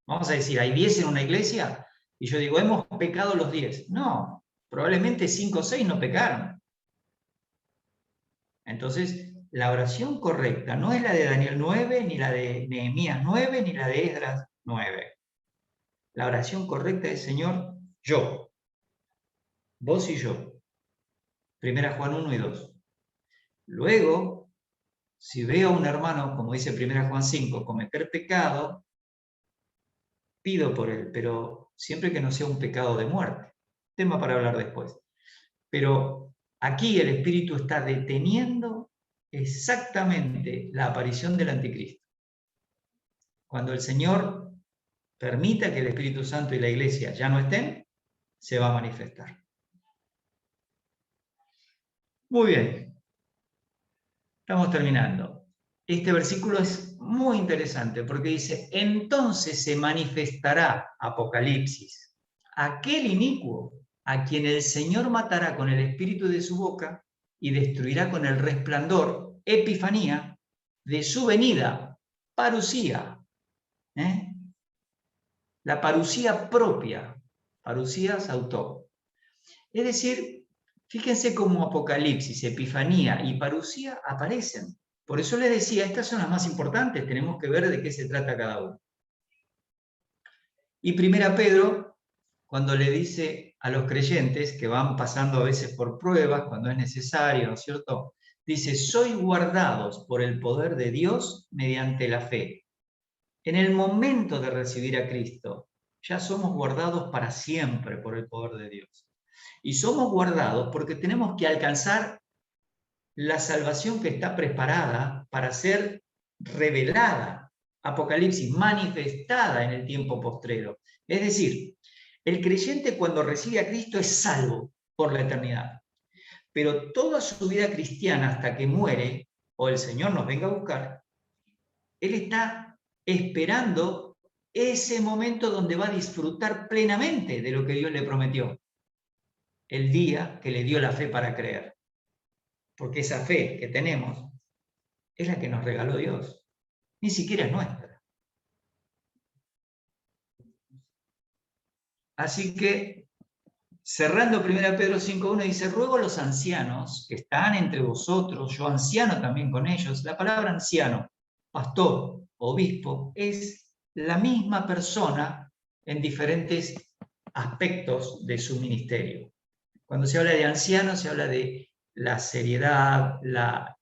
vamos a decir, hay 10 en una iglesia, y yo digo, hemos pecado los 10. No, probablemente 5 o 6 no pecaron. Entonces, la oración correcta no es la de Daniel 9, ni la de Nehemías 9, ni la de Esdras 9. La oración correcta es, Señor, yo, vos y yo. 1 Juan 1 y 2. Luego, si veo a un hermano, como dice 1 Juan 5, cometer pecado, pido por él, pero siempre que no sea un pecado de muerte. Tema para hablar después. Pero aquí el Espíritu está deteniendo exactamente la aparición del anticristo. Cuando el Señor permita que el Espíritu Santo y la Iglesia ya no estén, se va a manifestar. Muy bien. Estamos terminando. Este versículo es muy interesante porque dice, entonces se manifestará, Apocalipsis, aquel inicuo a quien el Señor matará con el espíritu de su boca y destruirá con el resplandor, epifanía, de su venida, parusía. La parusía propia, parusías autor. Es decir, fíjense cómo Apocalipsis, Epifanía y Parusía aparecen. Por eso les decía, estas son las más importantes, tenemos que ver de qué se trata cada uno. Y 1 Pedro, cuando le dice a los creyentes, que van pasando a veces por pruebas, cuando es necesario, ¿no es cierto? Dice, sois guardados por el poder de Dios mediante la fe. En el momento de recibir a Cristo, ya somos guardados para siempre por el poder de Dios. Y somos guardados porque tenemos que alcanzar la salvación que está preparada para ser revelada, Apocalipsis, manifestada en el tiempo postrero. Es decir, el creyente cuando recibe a Cristo es salvo por la eternidad. Pero toda su vida cristiana hasta que muere, o el Señor nos venga a buscar, Él está esperando ese momento donde va a disfrutar plenamente de lo que Dios le prometió. El día que le dio la fe para creer. Porque esa fe que tenemos es la que nos regaló Dios. Ni siquiera es nuestra. Así que, cerrando 1 Pedro 5.1, dice, ruego a los ancianos que están entre vosotros, yo anciano también con ellos. La palabra anciano, pastor, obispo, es la misma persona en diferentes aspectos de su ministerio. Cuando se habla de anciano, se habla de la seriedad, la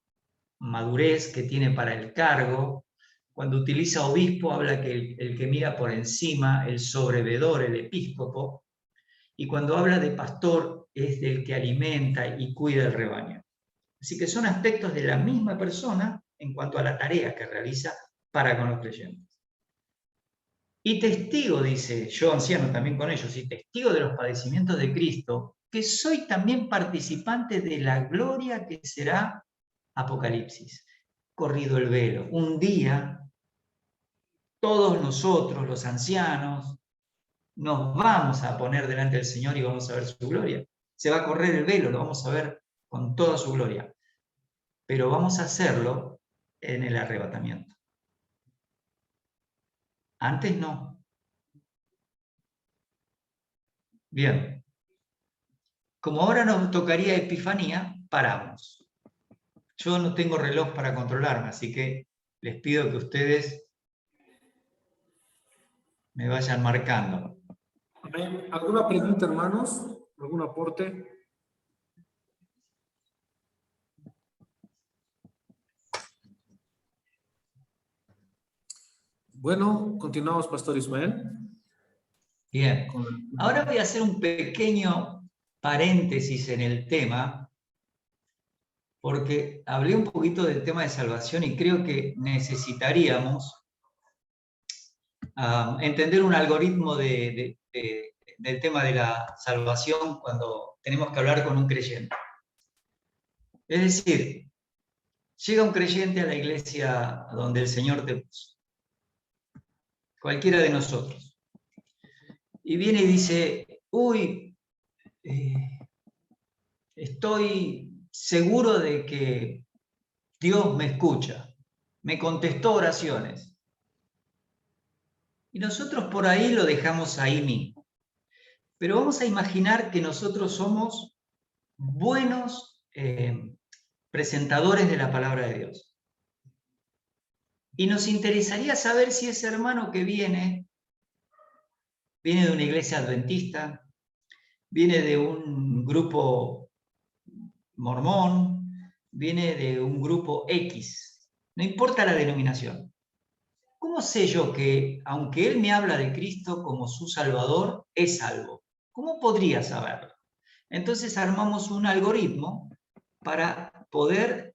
madurez que tiene para el cargo. Cuando utiliza obispo, habla que el que mira por encima, el sobrevedor, el episcopo. Y cuando habla de pastor, es del que alimenta y cuida el rebaño. Así que son aspectos de la misma persona en cuanto a la tarea que realiza para con los creyentes. Y testigo, dice, yo anciano también con ellos, y testigo de los padecimientos de Cristo, que soy también participante de la gloria que será Apocalipsis. Corrido el velo. Un día, todos nosotros, los ancianos, nos vamos a poner delante del Señor y vamos a ver su gloria. Se va a correr el velo, lo vamos a ver con toda su gloria. Pero vamos a hacerlo en el arrebatamiento. Antes no. Bien. Como ahora nos tocaría Epifanía, paramos. Yo no tengo reloj para controlarme, así que les pido que ustedes me vayan marcando. ¿Alguna pregunta, hermanos? ¿Algún aporte? Bueno, continuamos, Pastor Ismael. Bien. Ahora voy a hacer un pequeño paréntesis en el tema, porque hablé un poquito del tema de salvación y creo que necesitaríamos entender un algoritmo del tema de la salvación cuando tenemos que hablar con un creyente. Es decir, llega un creyente a la iglesia donde el Señor te puso, cualquiera de nosotros, y viene y dice, uy, estoy seguro de que Dios me escucha, me contestó oraciones. Y nosotros por ahí lo dejamos ahí mismo. Pero vamos a imaginar que nosotros somos buenos presentadores de la palabra de Dios. Y nos interesaría saber si ese hermano que viene de una iglesia adventista, viene de un grupo mormón, viene de un grupo X, no importa la denominación. ¿Cómo sé yo que, aunque él me habla de Cristo como su Salvador, es salvo? ¿Cómo podría saberlo? Entonces armamos un algoritmo para poder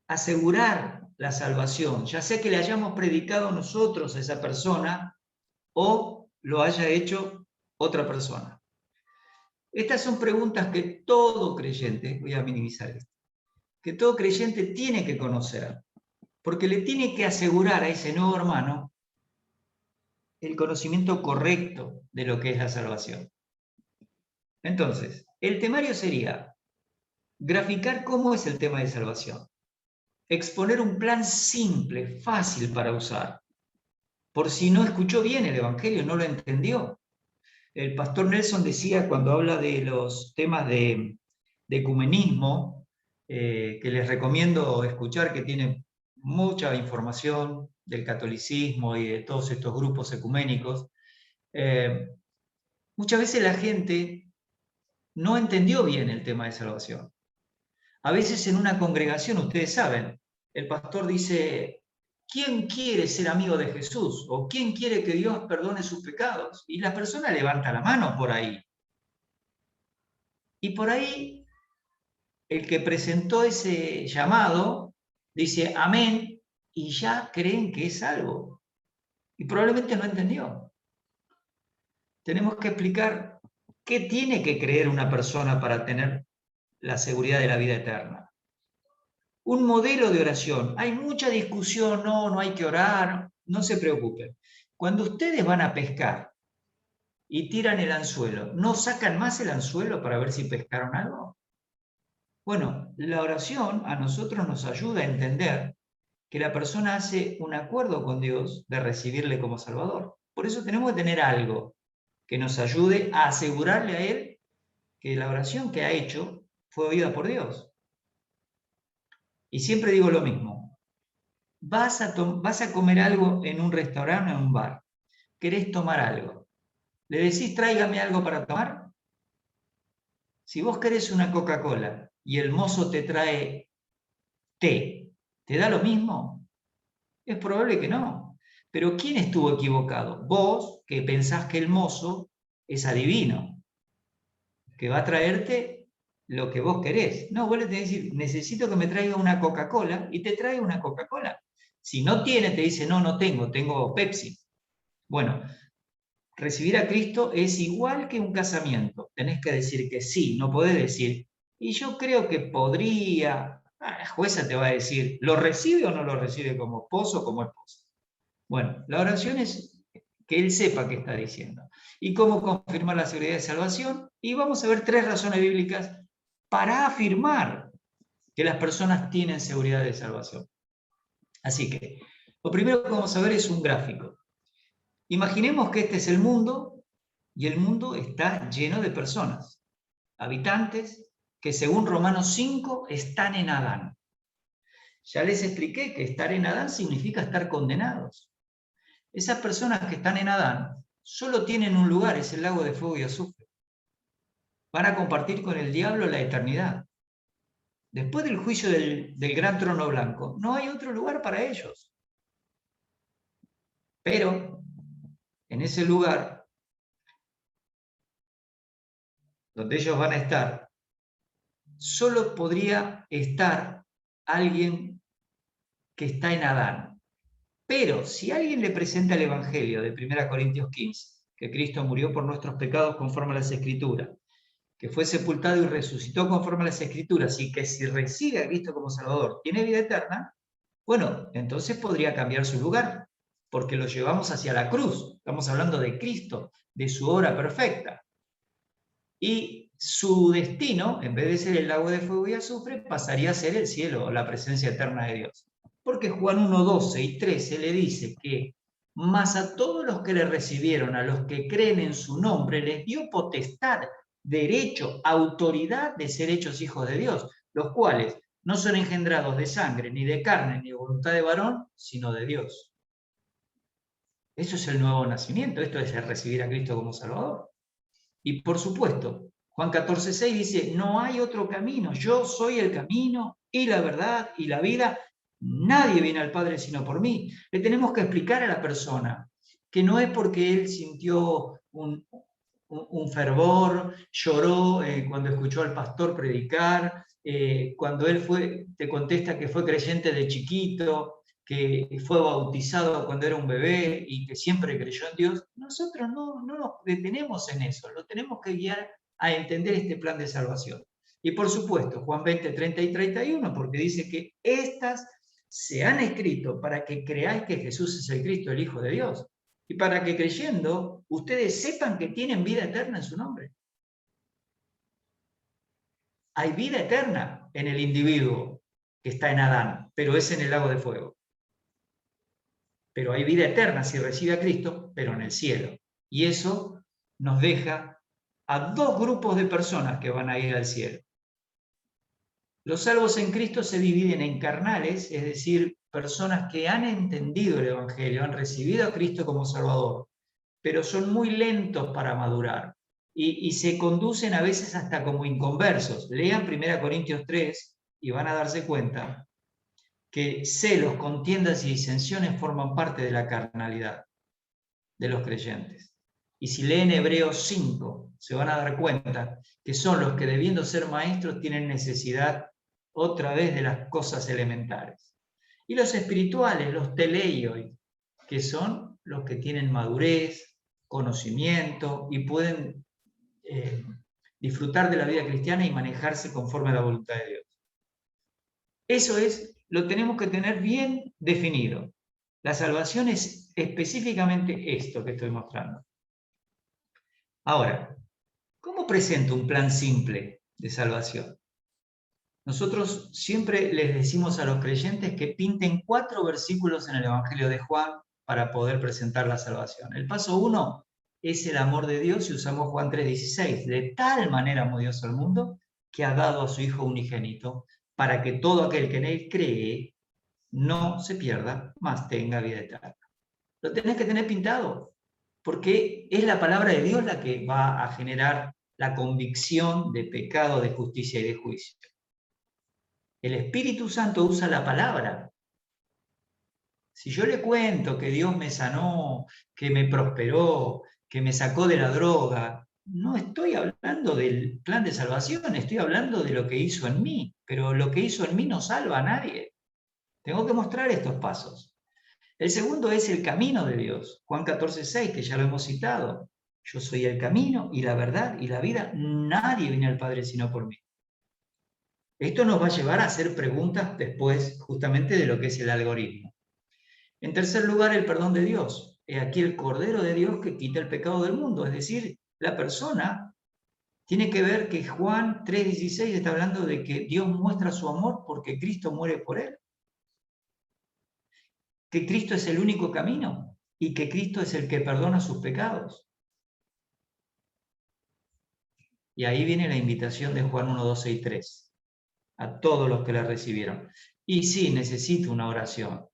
asegurar la salvación, ya sea que le hayamos predicado nosotros a esa persona o lo haya hecho otra persona. Estas son preguntas que todo creyente, voy a minimizar esto, que todo creyente tiene que conocer, porque le tiene que asegurar a ese nuevo hermano el conocimiento correcto de lo que es la salvación. Entonces, el temario sería graficar cómo es el tema de salvación, exponer un plan simple, fácil para usar, por si no escuchó bien el Evangelio, no lo entendió. El pastor Nelson decía cuando habla de los temas de ecumenismo, que les recomiendo escuchar, que tiene mucha información del catolicismo y de todos estos grupos ecuménicos, muchas veces la gente no entendió bien el tema de salvación. A veces en una congregación, ustedes saben, el pastor dice, ¿quién quiere ser amigo de Jesús? ¿O quién quiere que Dios perdone sus pecados? Y la persona levanta la mano por ahí. Y por ahí, el que presentó ese llamado dice, amén, y ya creen que es salvo. Y probablemente no entendió. Tenemos que explicar qué tiene que creer una persona para tener la seguridad de la vida eterna. Un modelo de oración. Hay mucha discusión, no hay que orar, no se preocupen. Cuando ustedes van a pescar y tiran el anzuelo, ¿no sacan más el anzuelo para ver si pescaron algo? Bueno, la oración a nosotros nos ayuda a entender que la persona hace un acuerdo con Dios de recibirle como Salvador. Por eso tenemos que tener algo que nos ayude a asegurarle a Él que la oración que ha hecho fue oída por Dios. Y siempre digo lo mismo. Vas a comer algo en un restaurante o en un bar. ¿Querés tomar algo? ¿Le decís tráigame algo para tomar? Si vos querés una Coca-Cola y el mozo te trae té, ¿te da lo mismo? Es probable que no. Pero ¿quién estuvo equivocado? Vos, que pensás que el mozo es adivino, que va a traerte lo que vos querés. No, vos le tenés que decir, necesito que me traiga una Coca-Cola y te trae una Coca-Cola. Si no tiene, te dice, no tengo Pepsi. Bueno, recibir a Cristo es igual que un casamiento. Tenés que decir que sí, no podés decir, y yo creo que podría. La jueza te va a decir, ¿lo recibe o no lo recibe como esposo o como esposa? Bueno, la oración es que él sepa qué está diciendo. ¿Y cómo confirmar la seguridad de salvación? Y vamos a ver 3 razones bíblicas para afirmar que las personas tienen seguridad de salvación. Así que, lo primero que vamos a ver es un gráfico. Imaginemos que este es el mundo y el mundo está lleno de personas, habitantes que según Romanos 5 están en Adán. Ya les expliqué que estar en Adán significa estar condenados. Esas personas que están en Adán solo tienen un lugar, es el lago de fuego y azufre. Van a compartir con el diablo la eternidad. Después del juicio del gran trono blanco, no hay otro lugar para ellos. Pero en ese lugar donde ellos van a estar, solo podría estar alguien que está en Adán. Pero si alguien le presenta el Evangelio de 1 Corintios 15, que Cristo murió por nuestros pecados conforme a las Escrituras, que fue sepultado y resucitó conforme a las Escrituras, y que si recibe a Cristo como Salvador tiene vida eterna, bueno, entonces podría cambiar su lugar, porque lo llevamos hacia la cruz. Estamos hablando de Cristo, de su obra perfecta. Y su destino, en vez de ser el lago de fuego y azufre, pasaría a ser el cielo, o la presencia eterna de Dios. Porque Juan 1, 12 y 13 le dice que mas a todos los que le recibieron, a los que creen en su nombre, les dio potestad, derecho, autoridad de ser hechos hijos de Dios, los cuales no son engendrados de sangre, ni de carne, ni de voluntad de varón, sino de Dios. Eso es el nuevo nacimiento, esto es el recibir a Cristo como Salvador. Y por supuesto, Juan 14,6 dice, no hay otro camino, yo soy el camino y la verdad y la vida, nadie viene al Padre sino por mí. Le tenemos que explicar a la persona que no es porque él sintió un fervor, lloró cuando escuchó al pastor predicar, cuando él te contesta que fue creyente de chiquito, que fue bautizado cuando era un bebé y que siempre creyó en Dios. Nosotros no nos detenemos en eso, lo tenemos que guiar a entender este plan de salvación. Y por supuesto, Juan 20, 30 y 31, porque dice que estas se han escrito para que creáis que Jesús es el Cristo, el Hijo de Dios, y para que creyendo ustedes sepan que tienen vida eterna en su nombre. Hay vida eterna en el individuo que está en Adán, pero es en el lago de fuego. Pero hay vida eterna si recibe a Cristo, pero en el cielo. Y eso nos deja a 2 grupos de personas que van a ir al cielo. Los salvos en Cristo se dividen en carnales, es decir, personas que han entendido el Evangelio, han recibido a Cristo como Salvador, pero son muy lentos para madurar y se conducen a veces hasta como inconversos. Lean 1 Corintios 3 y van a darse cuenta que celos, contiendas y disensiones forman parte de la carnalidad de los creyentes. Y si leen Hebreos 5, se van a dar cuenta que son los que, debiendo ser maestros, tienen necesidad otra vez de las cosas elementales. Y los espirituales, los teleioi, que son los que tienen madurez, conocimiento y pueden disfrutar de la vida cristiana y manejarse conforme a la voluntad de Dios. Eso lo tenemos que tener bien definido. La salvación es específicamente esto que estoy mostrando. Ahora, ¿cómo presento un plan simple de salvación? Nosotros siempre les decimos a los creyentes que pinten 4 versículos en el Evangelio de Juan para poder presentar la salvación. El paso 1 es el amor de Dios y usamos Juan 3,16. De tal manera amó Dios al mundo que ha dado a su Hijo unigénito para que todo aquel que en él cree no se pierda, mas tenga vida eterna. Lo tenés que tener pintado, porque es la palabra de Dios la que va a generar la convicción de pecado, de justicia y de juicio. El Espíritu Santo usa la palabra. Si yo le cuento que Dios me sanó, que me prosperó, que me sacó de la droga, no estoy hablando del plan de salvación, estoy hablando de lo que hizo en mí, pero lo que hizo en mí no salva a nadie. Tengo que mostrar estos pasos. El segundo es el camino de Dios. Juan 14,6, que ya lo hemos citado. Yo soy el camino y la verdad y la vida. Nadie viene al Padre sino por mí. Esto nos va a llevar a hacer preguntas después justamente de lo que es el algoritmo. En tercer lugar, el perdón de Dios. he aquí el Cordero de Dios que quita el pecado del mundo. Es decir, la persona tiene que ver que Juan 3:16 está hablando de que Dios muestra su amor porque Cristo muere por él. Que Cristo es el único camino y que Cristo es el que perdona sus pecados. Y ahí viene la invitación de Juan 1, 12 y 3, a todos los que la recibieron. Y sí, necesito una oración.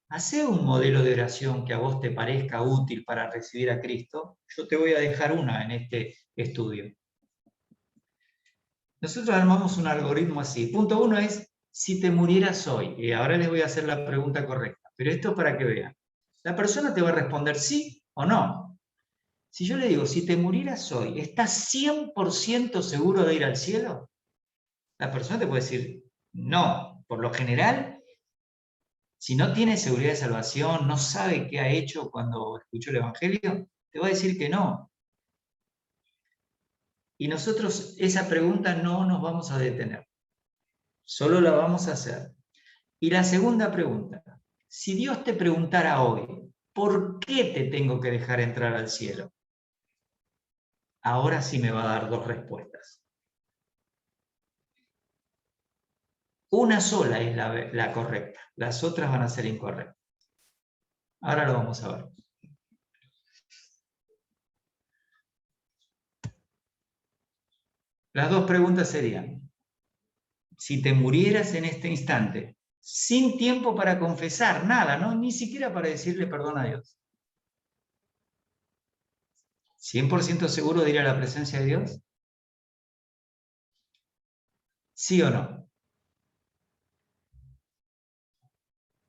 Hacé un modelo de oración que a vos te parezca útil para recibir a Cristo. Yo te voy a dejar una en este estudio. Nosotros armamos un algoritmo así. Punto 1 es, si te murieras hoy, y ahora les voy a hacer la pregunta correcta, pero esto para que vean. La persona te va a responder sí o no. Si yo le digo, si te murieras hoy, ¿estás 100% seguro de ir al cielo? La persona te puede decir, no. Por lo general, si no tiene seguridad de salvación, no sabe qué ha hecho cuando escuchó el Evangelio, te va a decir que no. Y nosotros esa pregunta no nos vamos a detener. Solo la vamos a hacer. Y la segunda pregunta, si Dios te preguntara hoy, ¿por qué te tengo que dejar entrar al cielo? Ahora sí me va a dar dos respuestas. Una sola es la correcta, las otras van a ser incorrectas. Ahora lo vamos a ver. Las dos preguntas serían, si te murieras en este instante, sin tiempo para confesar, nada, ¿no? Ni siquiera para decirle perdón a Dios. ¿100% seguro de ir a la presencia de Dios? ¿Sí o no?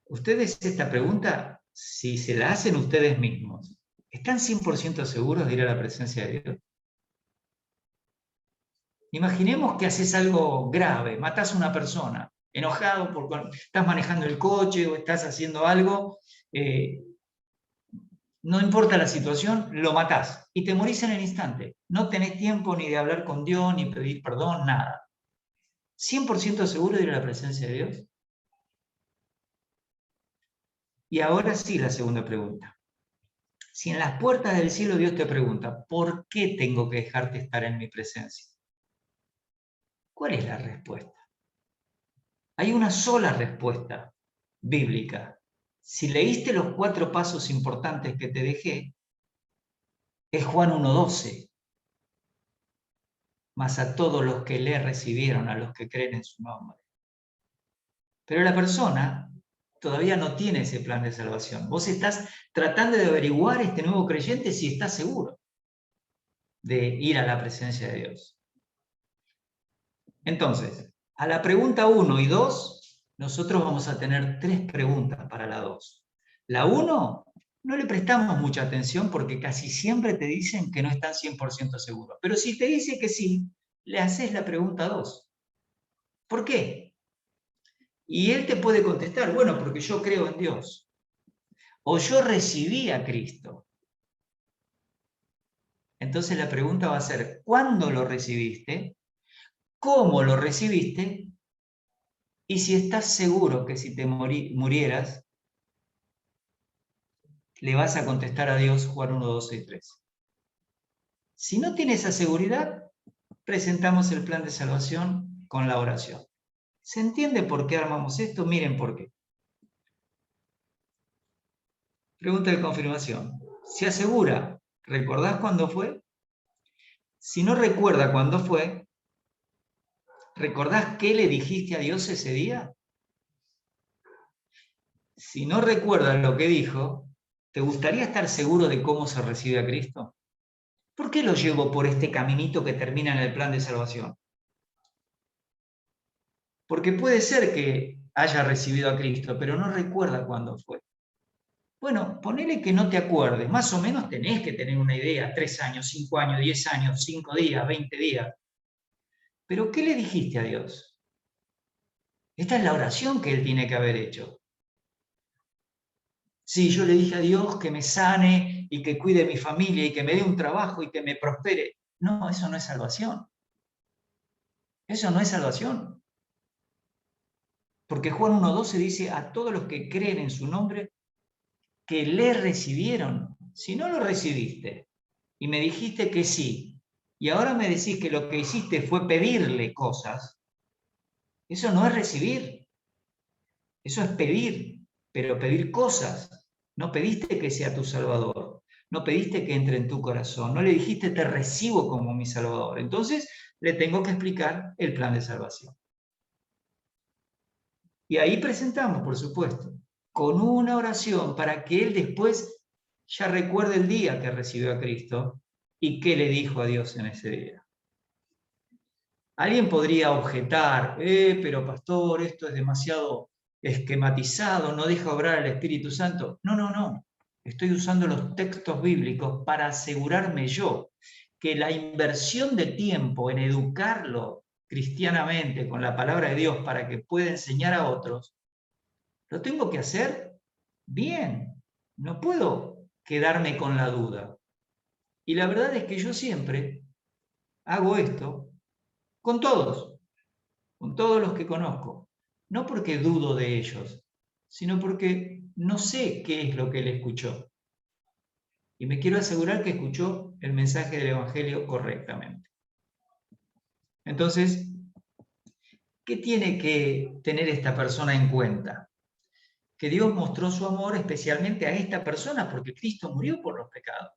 Ustedes esta pregunta, si se la hacen ustedes mismos, ¿están 100% seguros de ir a la presencia de Dios? Imaginemos que haces algo grave, matás a una persona, enojado porque estás manejando el coche o estás haciendo algo, no importa la situación, lo matás y te morís en el instante. No tenés tiempo ni de hablar con Dios, ni pedir perdón, nada. ¿100% seguro de ir a la presencia de Dios? Y ahora sí la segunda pregunta. Si en las puertas del cielo Dios te pregunta, ¿por qué tengo que dejarte estar en mi presencia? ¿Cuál es la respuesta? Hay una sola respuesta bíblica. Si leíste los 4 pasos importantes que te dejé, es Juan 1:12. Mas a todos los que le recibieron, a los que creen en su nombre. Pero la persona todavía no tiene ese plan de salvación. Vos estás tratando de averiguar este nuevo creyente si está seguro de ir a la presencia de Dios. Entonces, a la pregunta 1 y 2, nosotros vamos a tener 3 preguntas para la 2. La 1, no le prestamos mucha atención porque casi siempre te dicen que no están 100% seguros. Pero si te dice que sí, le haces la pregunta 2. ¿Por qué? Y él te puede contestar, bueno, porque yo creo en Dios. O yo recibí a Cristo. Entonces la pregunta va a ser, ¿cuándo lo recibiste? ¿Cómo lo recibiste? Y si estás seguro que si te murieras, le vas a contestar a Dios Juan 1, 2 y 3. Si no tienes esa seguridad, presentamos el plan de salvación con la oración. ¿Se entiende por qué armamos esto? Miren por qué. Pregunta de confirmación. ¿Se asegura? ¿Recordás cuándo fue? Si no recuerda cuándo fue, ¿recordás qué le dijiste a Dios ese día? Si no recuerdas lo que dijo, ¿te gustaría estar seguro de cómo se recibe a Cristo? ¿Por qué lo llevo por este caminito que termina en el plan de salvación? Porque puede ser que haya recibido a Cristo, pero no recuerda cuándo fue. Bueno, ponele que no te acuerdes, más o menos tenés que tener una idea, 3 años, 5 años, 10 años, 5 días, 20 días. Pero ¿qué le dijiste a Dios? Esta es la oración que Él tiene que haber hecho. Sí, yo le dije a Dios que me sane y que cuide mi familia y que me dé un trabajo y que me prospere. No, eso no es salvación. Eso no es salvación. Porque Juan 1:12 dice a todos los que creen en su nombre que le recibieron. Si no lo recibiste y me dijiste que sí, y ahora me decís que lo que hiciste fue pedirle cosas, eso no es recibir, eso es pedir, pero pedir cosas. No pediste que sea tu Salvador, no pediste que entre en tu corazón, no le dijiste te recibo como mi Salvador. Entonces le tengo que explicar el plan de salvación. Y ahí presentamos, por supuesto, con una oración para que él después ya recuerde el día que recibió a Cristo y qué le dijo a Dios en ese día. Alguien podría objetar, pero pastor, esto es demasiado esquematizado, no deja obrar al Espíritu Santo. No, no, no. Estoy usando los textos bíblicos para asegurarme yo que la inversión de tiempo en educarlo cristianamente con la palabra de Dios para que pueda enseñar a otros, lo tengo que hacer bien. No puedo quedarme con la duda. Y la verdad es que yo siempre hago esto con todos los que conozco. No porque dudo de ellos, sino porque no sé qué es lo que él escuchó. Y me quiero asegurar que escuchó el mensaje del Evangelio correctamente. Entonces, ¿qué tiene que tener esta persona en cuenta? Que Dios mostró su amor especialmente a esta persona porque Cristo murió por los pecados.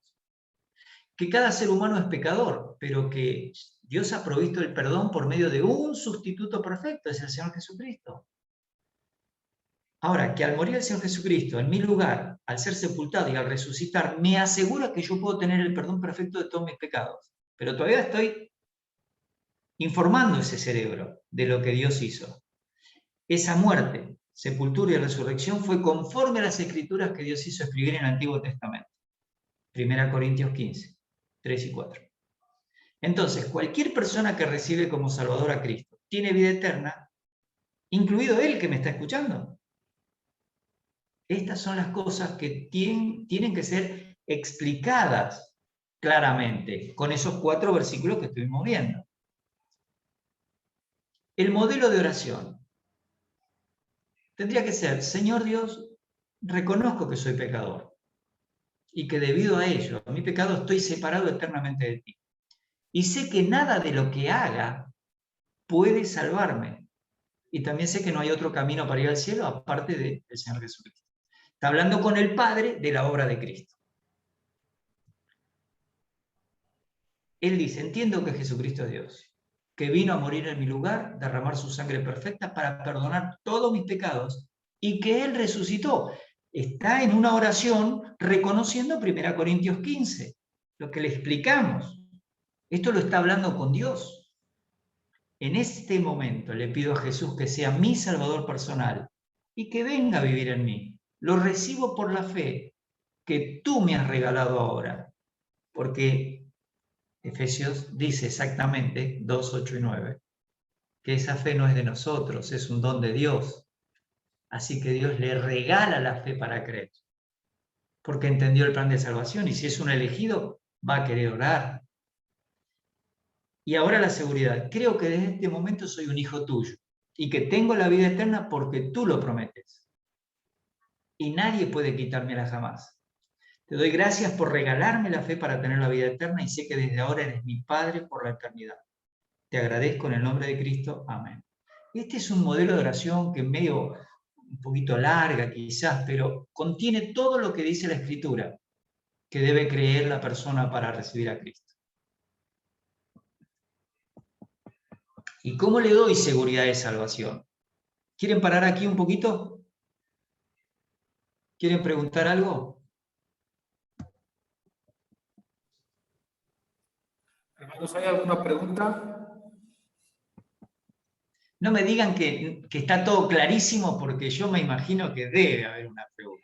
Que cada ser humano es pecador, pero que Dios ha provisto el perdón por medio de un sustituto perfecto, es el Señor Jesucristo. Ahora, que al morir el Señor Jesucristo en mi lugar, al ser sepultado y al resucitar, me asegura que yo puedo tener el perdón perfecto de todos mis pecados. Pero todavía estoy informando ese cerebro de lo que Dios hizo. Esa muerte, sepultura y resurrección fue conforme a las escrituras que Dios hizo escribir en el Antiguo Testamento. 1 Corintios 15, 3 y 4. Entonces, cualquier persona que recibe como Salvador a Cristo tiene vida eterna, incluido él que me está escuchando. Estas son las cosas que tienen que ser explicadas claramente con esos 4 versículos que estuvimos viendo. El modelo de oración tendría que ser: Señor Dios, reconozco que soy pecador y que debido a ello, a mi pecado, estoy separado eternamente de ti. Y sé que nada de lo que haga puede salvarme. Y también sé que no hay otro camino para ir al cielo aparte del Señor Jesucristo. Está hablando con el Padre de la obra de Cristo. Él dice: entiendo que Jesucristo es Dios, que vino a morir en mi lugar, derramar su sangre perfecta para perdonar todos mis pecados y que Él resucitó. Está en una oración reconociendo 1 Corintios 15, lo que le explicamos. Esto lo está hablando con Dios. En este momento le pido a Jesús que sea mi Salvador personal y que venga a vivir en mí. Lo recibo por la fe que tú me has regalado ahora, porque Efesios dice exactamente, 2, 8 y 9, que esa fe no es de nosotros, es un don de Dios. Así que Dios le regala la fe para creer, porque entendió el plan de salvación, y si es un elegido, va a querer orar. Y ahora la seguridad: creo que desde este momento soy un hijo tuyo, y que tengo la vida eterna porque tú lo prometes. Y nadie puede quitármela jamás. Te doy gracias por regalarme la fe para tener la vida eterna, y sé que desde ahora eres mi Padre por la eternidad. Te agradezco en el nombre de Cristo. Amén. Este es un modelo de oración que es medio un poquito larga quizás, pero contiene todo lo que dice la Escritura que debe creer la persona para recibir a Cristo. ¿Y cómo le doy seguridad de salvación? ¿Quieren parar aquí un poquito? ¿Quieren preguntar algo? Hermanos, ¿hay alguna pregunta? No me digan que está todo clarísimo, porque yo me imagino que debe haber una pregunta.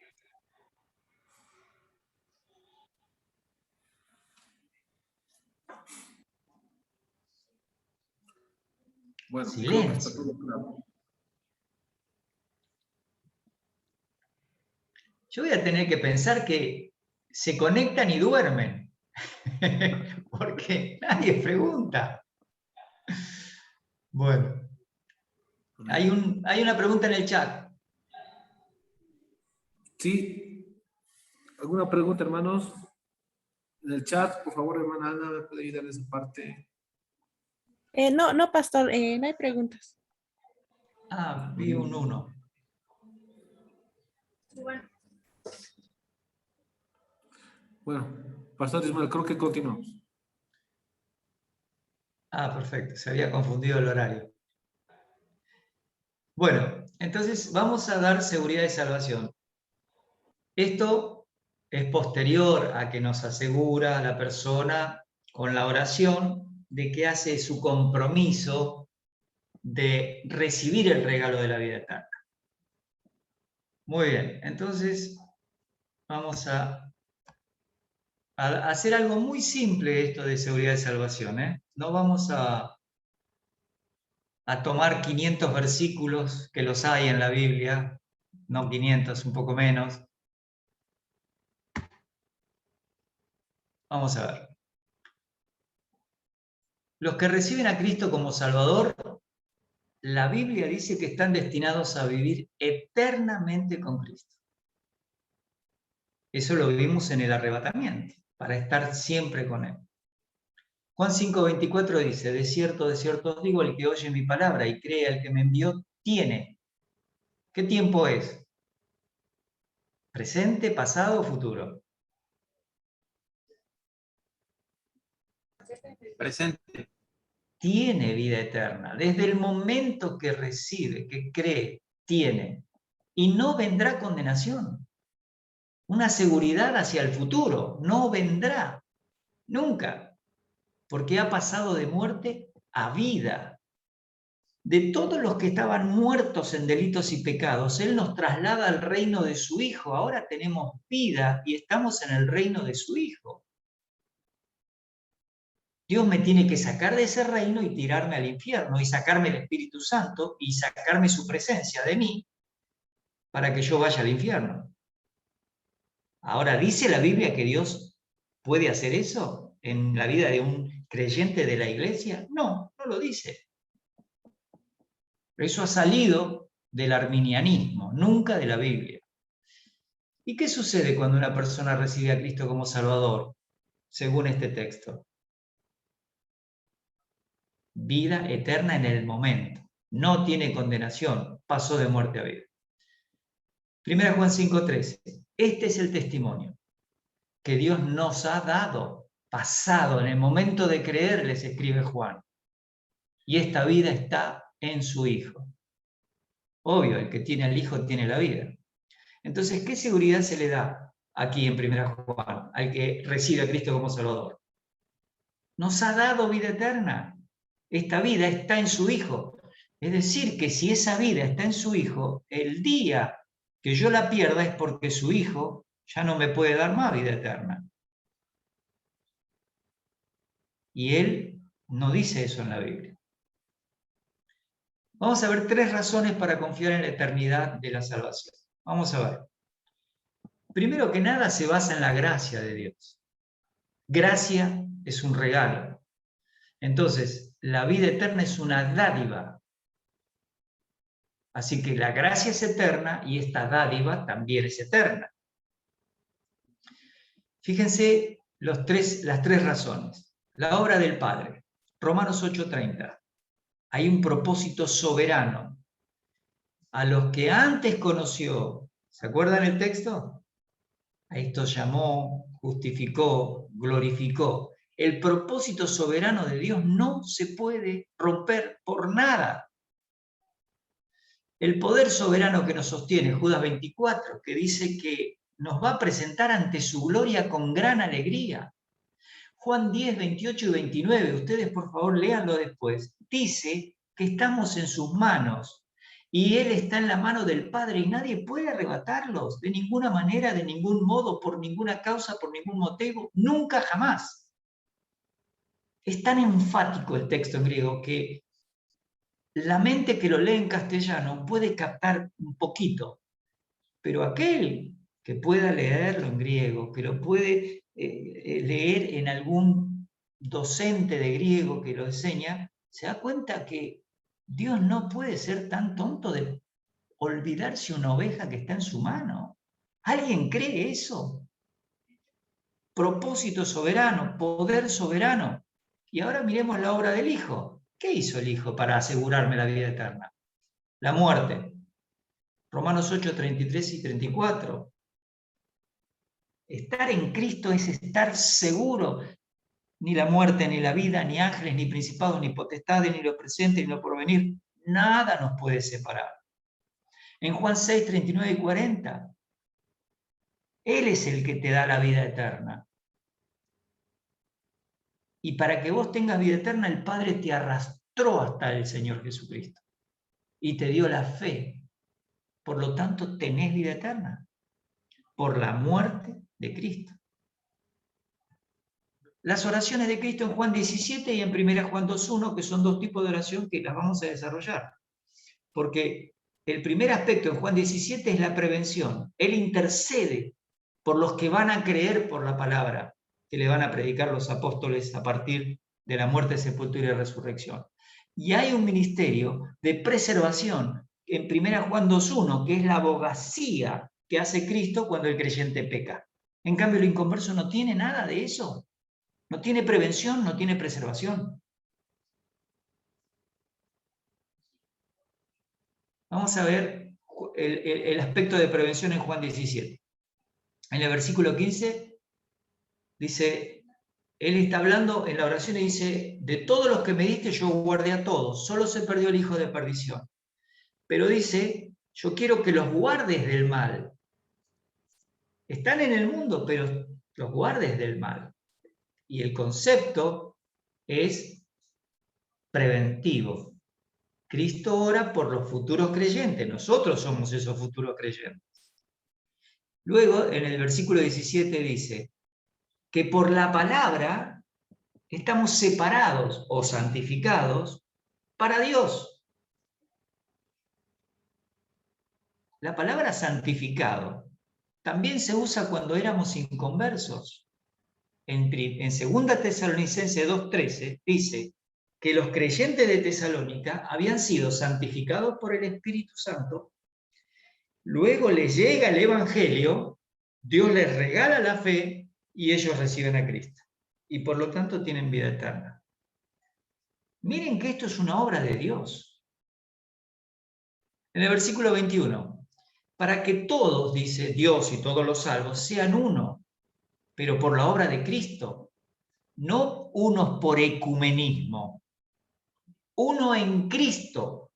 Bueno, creo que está Silencio. todo claro. Yo voy a tener que pensar que se conectan y duermen, porque nadie pregunta. Bueno, hay una pregunta en el chat. Sí, ¿Alguna pregunta, hermanos? En el chat, por favor, hermana Ana, ¿me puede ayudar en esa parte? No, no, pastor, no hay preguntas. Ah, vi un 1. Bueno, Pastor Ismael, creo que continuamos. Ah, perfecto, se había confundido el horario. Bueno, entonces vamos a dar seguridad de salvación. Esto es posterior a que nos asegura la persona con la oración de que hace su compromiso de recibir el regalo de la vida eterna. Muy bien, entonces vamos a hacer algo muy simple esto de seguridad de salvación. No vamos a tomar 500 versículos que los hay en la Biblia, no 500, un poco menos. Vamos a ver. Los que reciben a Cristo como Salvador, la Biblia dice que están destinados a vivir eternamente con Cristo. Eso lo vivimos en el arrebatamiento, para estar siempre con Él. Juan 5:24 dice, de cierto os digo, el que oye mi palabra y cree al que me envió, tiene. ¿Qué tiempo es? ¿Presente, pasado o futuro? Presente. Tiene vida eterna. Desde el momento que recibe, que cree, tiene. Y no vendrá condenación. Una seguridad hacia el futuro. No vendrá. Nunca. Porque ha pasado de muerte a vida. De todos los que estaban muertos en delitos y pecados, Él nos traslada al reino de su Hijo. Ahora tenemos vida y estamos en el reino de su Hijo. Dios me tiene que sacar de ese reino y tirarme al infierno y sacarme el Espíritu Santo y sacarme su presencia de mí para que yo vaya al infierno. Ahora, ¿dice la Biblia que Dios puede hacer eso en la vida de un creyente de la iglesia? No, no lo dice. Pero eso ha salido del arminianismo, nunca de la Biblia. ¿Y qué sucede cuando una persona recibe a Cristo como Salvador, según este texto? Vida eterna en el momento. No tiene condenación, pasó de muerte a vida. 1 Juan 5:13. Este es el testimonio que Dios nos ha dado, pasado, en el momento de creer, les escribe Juan. Y esta vida está en su Hijo. Obvio, el que tiene al Hijo tiene la vida. Entonces, ¿qué seguridad se le da aquí en 1 Juan al que recibe a Cristo como Salvador? Nos ha dado vida eterna. Esta vida está en su Hijo. Es decir, que si esa vida está en su Hijo, el día que yo la pierda es porque su Hijo ya no me puede dar más vida eterna. Y Él no dice eso en la Biblia. Vamos a ver 3 razones para confiar en la eternidad de la salvación. Vamos a ver. Primero que nada, se basa en la gracia de Dios. Gracia es un regalo. Entonces, la vida eterna es una dádiva. Así que la gracia es eterna y esta dádiva también es eterna. Fíjense las 3 razones. La obra del Padre. Romanos 8:30. Hay un propósito soberano. A los que antes conoció, ¿se acuerdan el texto? A esto llamó, justificó, glorificó. El propósito soberano de Dios no se puede romper por nada. El poder soberano que nos sostiene, Judas 24, que dice que nos va a presentar ante su gloria con gran alegría. Juan 10, 28 y 29, ustedes por favor léanlo después, dice que estamos en sus manos y Él está en la mano del Padre y nadie puede arrebatarlos de ninguna manera, de ningún modo, por ninguna causa, por ningún motivo, nunca jamás. Es tan enfático el texto en griego que la mente que lo lee en castellano puede captar un poquito, pero aquel que pueda leerlo en griego, que lo puede leer en algún docente de griego que lo enseña, se da cuenta que Dios no puede ser tan tonto de olvidarse una oveja que está en su mano. ¿Alguien cree eso? propósito soberano, poder soberano. Y ahora miremos la obra del Hijo. ¿Qué hizo el Hijo para asegurarme la vida eterna? La muerte. Romanos 8, 33 y 34. Estar en Cristo es estar seguro. Ni la muerte, ni la vida, ni ángeles, ni principados, ni potestades, ni lo presente, ni lo porvenir, nada nos puede separar. En Juan 6, 39 y 40, Él es el que te da la vida eterna. Y para que vos tengas vida eterna, el Padre te arrastró hasta el Señor Jesucristo y te dio la fe. Por lo tanto, tenés vida eterna por la muerte de Cristo. Las oraciones de Cristo en Juan 17 y en 1 Juan 2.1, que son dos tipos de oración que las vamos a desarrollar. Porque el primer aspecto en Juan 17 es la prevención. Él intercede por los que van a creer por la palabra que le van a predicar los apóstoles a partir de la muerte, sepultura y resurrección. Y hay un ministerio de preservación en 1 Juan 2.1, que es la abogacía que hace Cristo cuando el creyente peca. En cambio, el inconverso no tiene nada de eso. No tiene prevención, no tiene preservación. Vamos a ver el aspecto de prevención en Juan 17. En el versículo 15 dice, él está hablando en la oración y dice, de todos los que me diste yo guardé a todos, solo se perdió el hijo de perdición. Pero dice, yo quiero que los guardes del mal. Están en el mundo, pero los guardes del mal. Y el concepto es preventivo. Cristo ora por los futuros creyentes, nosotros somos esos futuros creyentes. Luego, en el versículo 17 dice que por la palabra estamos separados o santificados para Dios. La palabra santificado también se usa cuando éramos inconversos. En 2 Tesalonicenses 2.13 dice que los creyentes de Tesalónica habían sido santificados por el Espíritu Santo, luego les llega el Evangelio, Dios les regala la fe y ellos reciben a Cristo. Y por lo tanto tienen vida eterna. Miren que esto es una obra de Dios. En el versículo 21, para que todos, dice Dios y todos los salvos, sean uno, pero por la obra de Cristo, no unos por ecumenismo, uno en Cristo.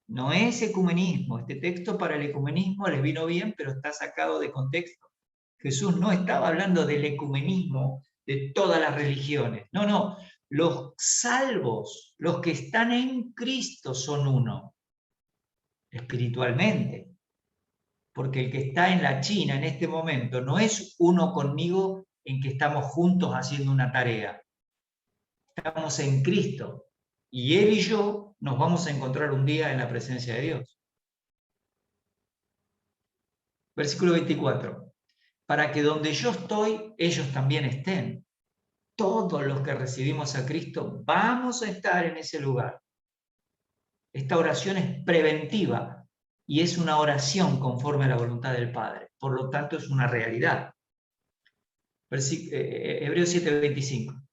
No es ecumenismo. Este texto para el ecumenismo les vino bien, pero está sacado de contexto. Jesús no estaba hablando del ecumenismo de todas las religiones. No, no. Los salvos, los que están en Cristo son uno, espiritualmente. Porque el que está en la China en este momento no es uno conmigo en que estamos juntos haciendo una tarea. Estamos en Cristo. Y Él y yo nos vamos a encontrar un día en la presencia de Dios. Versículo 24. Para que donde yo estoy, ellos también estén. Todos los que recibimos a Cristo vamos a estar en ese lugar. Esta oración es preventiva y es una oración conforme a la voluntad del Padre. Por lo tanto, es una realidad. Hebreos 7:25.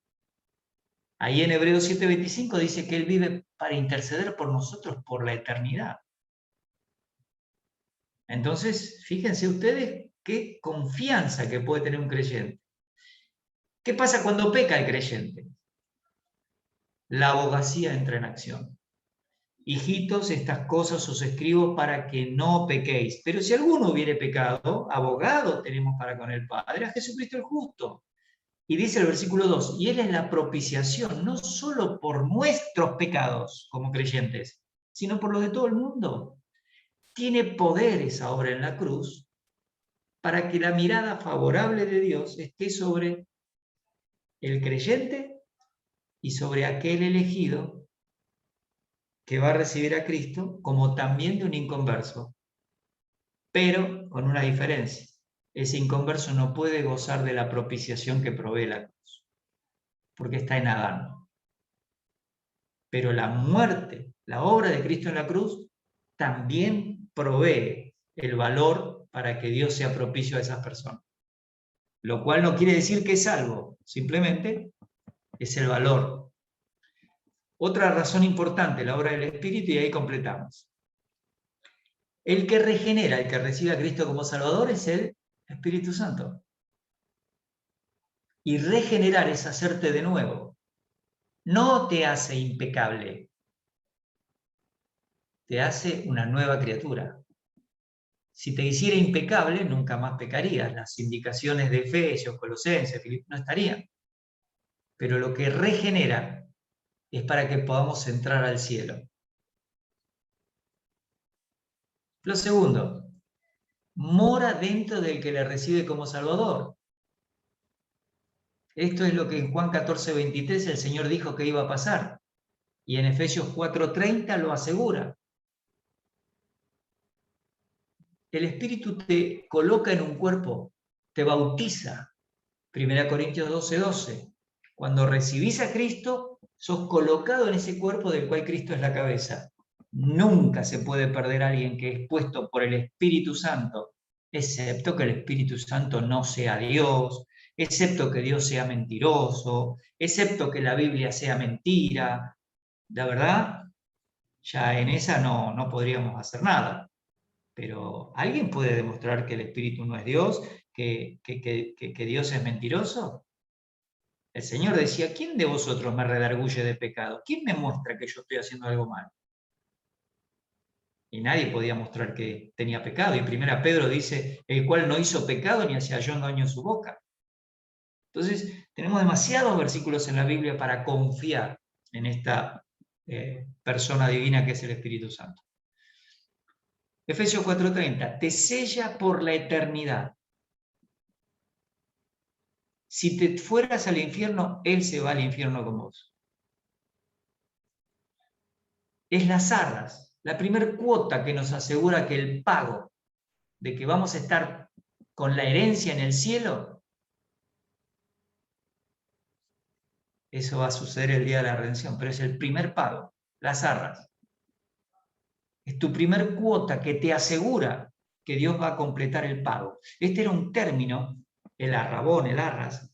Ahí en Hebreos 7:25 dice que Él vive para interceder por nosotros por la eternidad. Entonces, fíjense ustedes qué confianza que puede tener un creyente. ¿Qué pasa cuando peca el creyente? La abogacía entra en acción. Hijitos, estas cosas os escribo para que no pequéis. Pero si alguno hubiere pecado, abogado tenemos para con el Padre, a Jesucristo el justo. Y dice el versículo 2, y Él es la propiciación, no solo por nuestros pecados como creyentes, sino por los de todo el mundo. Tiene poder esa obra en la cruz para que la mirada favorable de Dios esté sobre el creyente y sobre aquel elegido que va a recibir a Cristo, como también de un inconverso, pero con una diferencia. Ese inconverso no puede gozar de la propiciación que provee la cruz, porque está en Adán. Pero la muerte, la obra de Cristo en la cruz, también provee el valor para que Dios sea propicio a esas personas. lo cual no quiere decir que es salvo, simplemente es el valor. Otra razón importante, la obra del Espíritu, y ahí completamos. El que regenera, el que recibe a Cristo como Salvador es el Espíritu Santo. Y regenerar es hacerte de nuevo. No te hace impecable, te hace una nueva criatura. Si te hiciera impecable, nunca más pecarías. Las indicaciones de Efesios, Colosenses, Filipenses no estarían. Pero lo que regenera es para que podamos entrar al cielo. Lo segundo, mora dentro del que le recibe como Salvador. Esto es lo que en Juan 14:23 el Señor dijo que iba a pasar. Y en Efesios 4:30 lo asegura. El Espíritu te coloca en un cuerpo, te bautiza. 1 Corintios 12:12. Cuando recibís a Cristo, sos colocado en ese cuerpo del cual Cristo es la cabeza. Nunca se puede perder a alguien que es puesto por el Espíritu Santo, excepto que el Espíritu Santo no sea Dios, excepto que Dios sea mentiroso, excepto que la Biblia sea mentira. La verdad, ya en esa no podríamos hacer nada. Pero ¿alguien puede demostrar que el Espíritu no es Dios, que Dios es mentiroso? El Señor decía, ¿quién de vosotros me redarguye de pecado? ¿Quién me muestra que yo estoy haciendo algo mal? Y nadie podía mostrar que tenía pecado. Y 1 Pedro dice, el cual no hizo pecado ni se halló engaño en su boca. Entonces, tenemos demasiados versículos en la Biblia para confiar en esta persona divina que es el Espíritu Santo. Efesios 4:30, te sella por la eternidad. Si te fueras al infierno, Él se va al infierno con vos. Es las arras, la primer cuota que nos asegura que el pago de que vamos a estar con la herencia en el cielo, eso va a suceder el día de la redención, pero es el primer pago, las arras. Es tu primer cuota que te asegura que Dios va a completar el pago. Este era un término, el arrabón, el arras,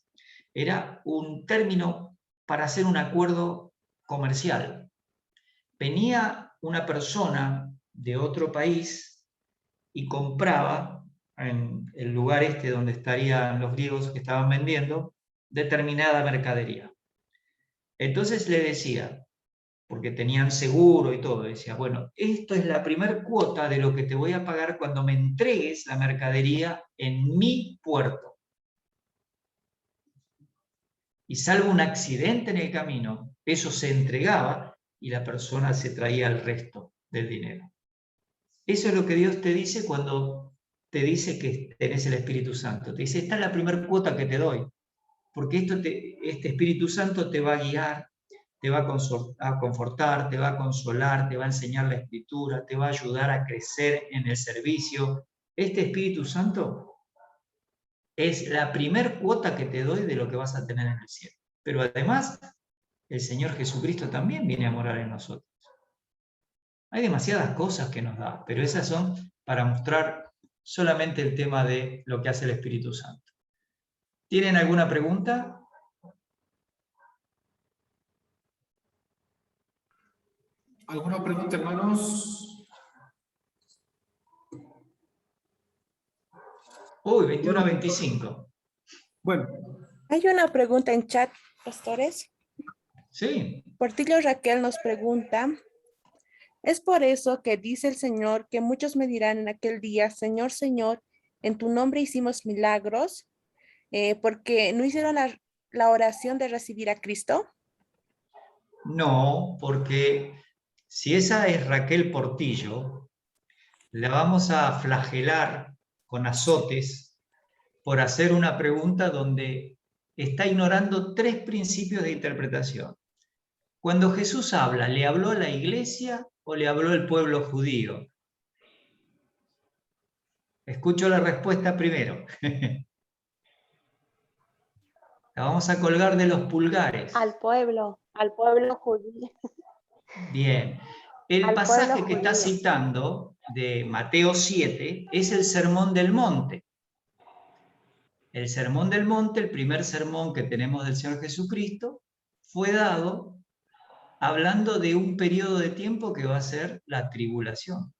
era un término para hacer un acuerdo comercial. Venía una persona de otro país y compraba en el lugar este donde estarían los griegos que estaban vendiendo determinada mercadería. Entonces le decía, porque tenían seguro y todo, decía, bueno, esto es la primer cuota de lo que te voy a pagar cuando me entregues la mercadería en mi puerto. Y salvo un accidente en el camino, eso se entregaba y la persona se traía el resto del dinero. Eso es lo que Dios te dice cuando te dice que tenés el Espíritu Santo. Te dice, esta es la primera cuota que te doy, porque este Espíritu Santo te va a guiar, te va a confortar, te va a consolar, te va a enseñar la Escritura, te va a ayudar a crecer en el servicio. Este Espíritu Santo es la primer cuota que te doy de lo que vas a tener en el cielo. Pero además, el Señor Jesucristo también viene a morar en nosotros. Hay demasiadas cosas que nos da, pero esas son para mostrar solamente el tema de lo que hace el Espíritu Santo. ¿Tienen alguna pregunta? ¿Alguna pregunta, hermanos? Uy, 21:25. Bueno. Hay una pregunta en chat, pastores. Sí. Portillo Raquel nos pregunta, es por eso que dice el Señor que muchos me dirán en aquel día, Señor, Señor, en tu nombre hicimos milagros, porque no hicieron la oración de recibir a Cristo. No, porque si esa es Raquel Portillo, la vamos a flagelar con azotes por hacer una pregunta donde está ignorando 3 principios de interpretación. Cuando Jesús habla, ¿le habló a la iglesia o le habló al pueblo judío? Escucho la respuesta primero. La vamos a colgar de los pulgares. Al pueblo judío. Bien. El Al pasaje pueblo que está judío. citando de Mateo 7 es el Sermón del Monte. El Sermón del Monte, el primer sermón que tenemos del Señor Jesucristo, fue dado hablando de un periodo de tiempo que va a ser la tribulación.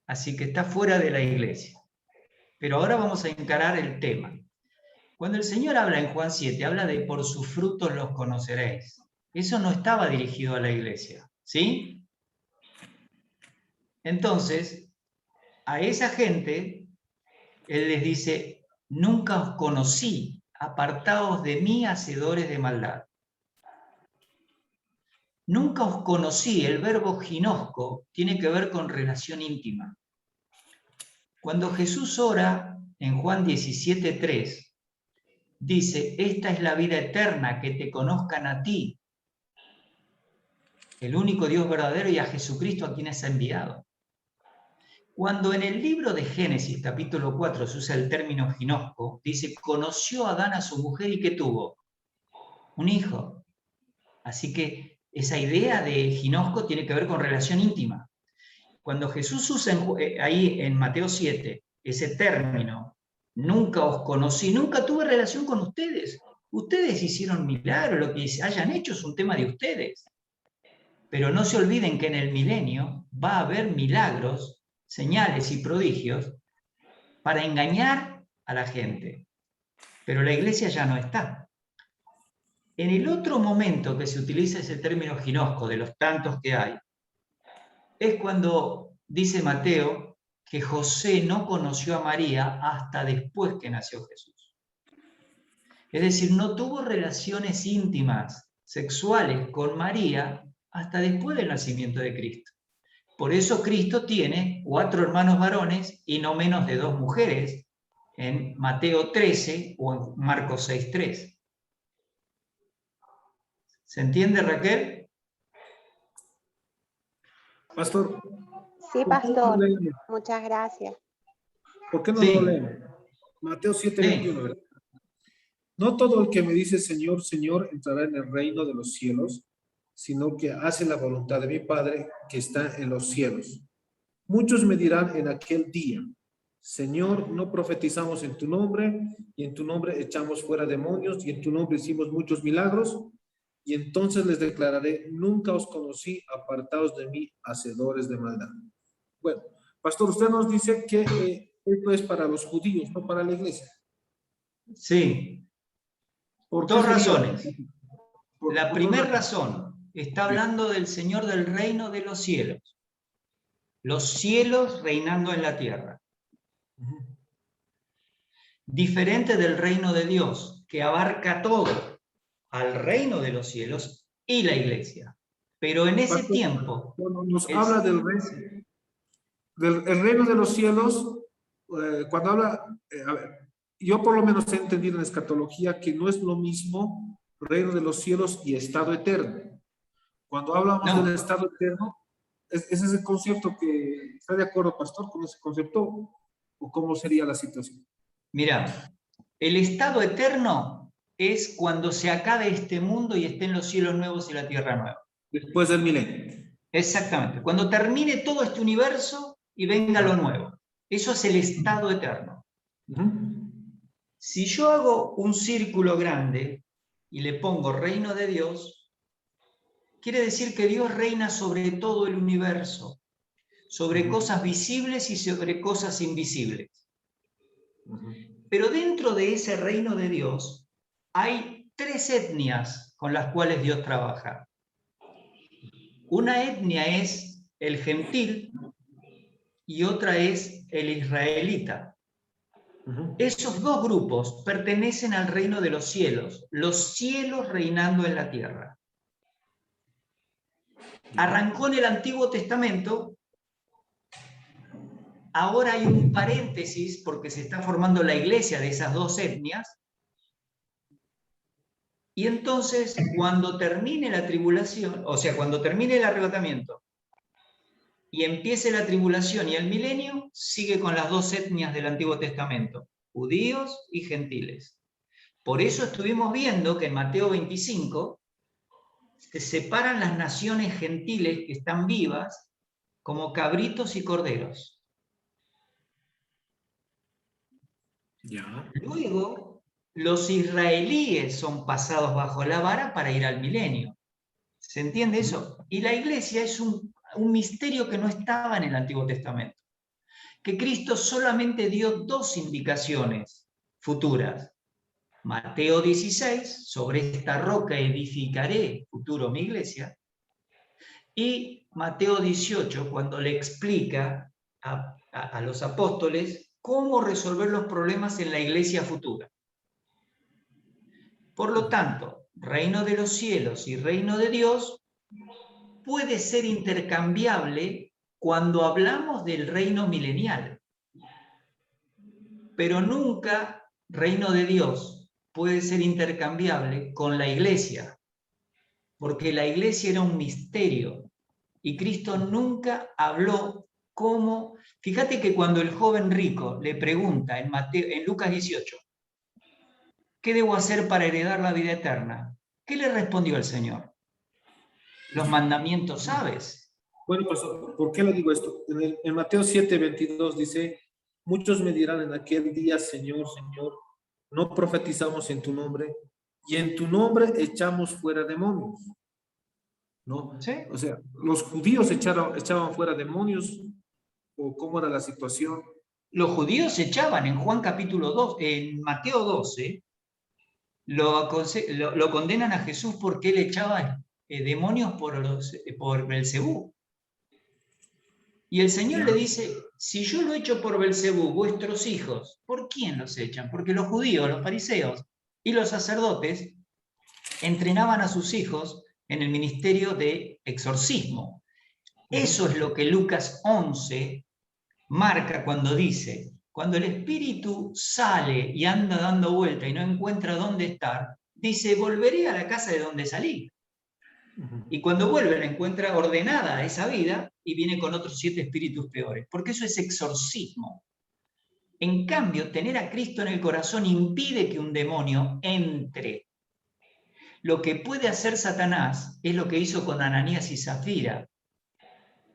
Así que está fuera de la iglesia. Pero ahora vamos a encarar el tema. Cuando el Señor habla en Juan 7, habla de por sus frutos los conoceréis. Eso no estaba dirigido a la iglesia, ¿sí? Entonces, a esa gente, Él les dice, nunca os conocí, apartaos de mí, hacedores de maldad. Nunca os conocí, el verbo ginosco tiene que ver con relación íntima. Cuando Jesús ora en Juan 17:3, dice, esta es la vida eterna, que te conozcan a ti, el único Dios verdadero, y a Jesucristo a quien has enviado. Cuando en el libro de Génesis, capítulo 4, se usa el término ginosco, dice, conoció Adán a su mujer y ¿qué tuvo? Un hijo. Así que esa idea de ginosco tiene que ver con relación íntima. Cuando Jesús usa ahí en Mateo 7 ese término, nunca os conocí, nunca tuve relación con ustedes. Ustedes hicieron milagros, lo que hayan hecho es un tema de ustedes. Pero no se olviden que en el milenio va a haber milagros, señales y prodigios para engañar a la gente. Pero la iglesia ya no está. En el otro momento que se utiliza ese término ginosco, de los tantos que hay, es cuando dice Mateo que José no conoció a María hasta después que nació Jesús. Es decir, no tuvo relaciones íntimas, sexuales con María hasta después del nacimiento de Cristo. Por eso Cristo tiene 4 hermanos varones y no menos de 2 mujeres en Mateo 13 o en Marcos 6:3. ¿Se entiende, Raquel? Pastor. Sí, pastor. Muchas gracias. ¿Por qué no Sí. lo leemos? Mateo 7:21, ¿verdad? No todo el que me dice Señor, Señor entrará en el reino de los cielos, sino que hace la voluntad de mi Padre que está en los cielos. Muchos me dirán en aquel día, Señor, no profetizamos en tu nombre, y en tu nombre echamos fuera demonios, y en tu nombre hicimos muchos milagros, y entonces les declararé, nunca os conocí, apartados de mí, hacedores de maldad. Bueno, pastor, usted nos dice que esto es para los judíos, no para la iglesia. Sí. ¿Por Dos qué sería? razones. La primera razón, está hablando del Señor del reino de los cielos. Los cielos reinando en la tierra. Diferente del reino de Dios, que abarca todo, al reino de los cielos y la iglesia. Pero en ese tiempo... Cuando nos habla del reino de los cielos, cuando habla, a ver, yo por lo menos he entendido en escatología que no es lo mismo reino de los cielos y estado eterno. Cuando hablamos del estado eterno, ese es el concepto que está de acuerdo, pastor, con ese concepto, o cómo sería la situación. Mira, el estado eterno es cuando se acabe este mundo y estén los cielos nuevos y la tierra nueva. Después del milenio. Exactamente. Cuando termine todo este universo y venga lo nuevo. Eso es el estado eterno. Si yo hago un círculo grande y le pongo reino de Dios, quiere decir que Dios reina sobre todo el universo, sobre cosas visibles y sobre cosas invisibles. Pero dentro de ese reino de Dios hay 3 etnias con las cuales Dios trabaja. Una etnia es el gentil y otra es el israelita. Esos 2 grupos pertenecen al reino de los cielos reinando en la tierra. Arrancó en el Antiguo Testamento, ahora hay un paréntesis porque se está formando la iglesia de esas 2 etnias, y entonces cuando termine la tribulación, o sea, cuando termine el arrebatamiento, y empiece la tribulación y el milenio, sigue con las 2 etnias del Antiguo Testamento, judíos y gentiles. Por eso estuvimos viendo que en Mateo 25 se separan las naciones gentiles que están vivas como cabritos y corderos. Ya. Luego, los israelíes son pasados bajo la vara para ir al milenio. ¿Se entiende eso? Y la iglesia es un misterio que no estaba en el Antiguo Testamento. Que Cristo solamente dio dos indicaciones futuras. Mateo 16, sobre esta roca edificaré, futuro, mi iglesia. Y Mateo 18, cuando le explica a los apóstoles cómo resolver los problemas en la iglesia futura. Por lo tanto, reino de los cielos y reino de Dios puede ser intercambiable cuando hablamos del reino milenial, pero nunca reino de Dios puede ser intercambiable con la iglesia, porque la iglesia era un misterio y Cristo nunca habló cómo. Fíjate que cuando el joven rico le pregunta en Lucas 18, ¿qué debo hacer para heredar la vida eterna? ¿Qué le respondió el Señor? Los mandamientos sabes. Bueno, pues, ¿por qué le digo esto? En Mateo 7:22 dice, muchos me dirán en aquel día, Señor, Señor, no profetizamos en tu nombre y en tu nombre echamos fuera demonios, ¿no? ¿Sí? O sea, los judíos echaban fuera demonios, ¿o cómo era la situación? Los judíos echaban en Juan capítulo 2, en Mateo 12, lo condenan a Jesús porque él echaba demonios por Belcebú. Y el Señor le dice, si yo lo echo por Belcebú, vuestros hijos, ¿por quién los echan? Porque los judíos, los fariseos y los sacerdotes entrenaban a sus hijos en el ministerio de exorcismo. Eso es lo que Lucas 11 marca cuando dice, cuando el espíritu sale y anda dando vuelta y no encuentra dónde estar, dice, volveré a la casa de donde salí. Y cuando vuelve la encuentra ordenada esa vida y viene con otros 7 espíritus peores, porque eso es exorcismo. En cambio, tener a Cristo en el corazón impide que un demonio entre. Lo que puede hacer Satanás es lo que hizo con Ananías y Zafira,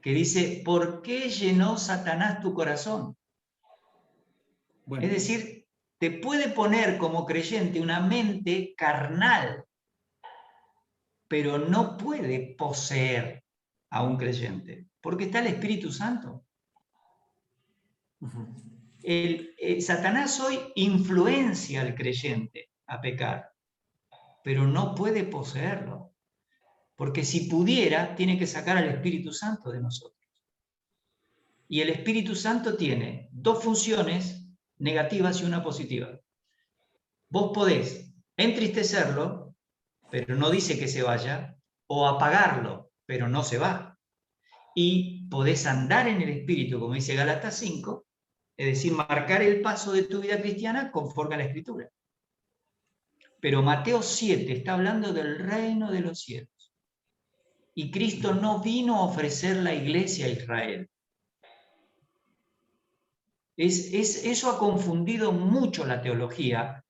que dice, ¿por qué llenó Satanás tu corazón? Bueno. Es decir, te puede poner como creyente una mente carnal, pero no puede poseer a un creyente, porque está el Espíritu Santo. Satanás hoy influencia al creyente a pecar, pero no puede poseerlo, porque si pudiera, tiene que sacar al Espíritu Santo de nosotros. Y el Espíritu Santo tiene 2 funciones negativas y una positiva. Vos podés entristecerlo, pero no dice que se vaya, o apagarlo, pero no se va. Y podés andar en el Espíritu, como dice Gálatas 5, es decir, marcar el paso de tu vida cristiana conforme a la Escritura. Pero Mateo 7 está hablando del reino de los cielos. Y Cristo no vino a ofrecer la iglesia a Israel. Eso ha confundido mucho la teología,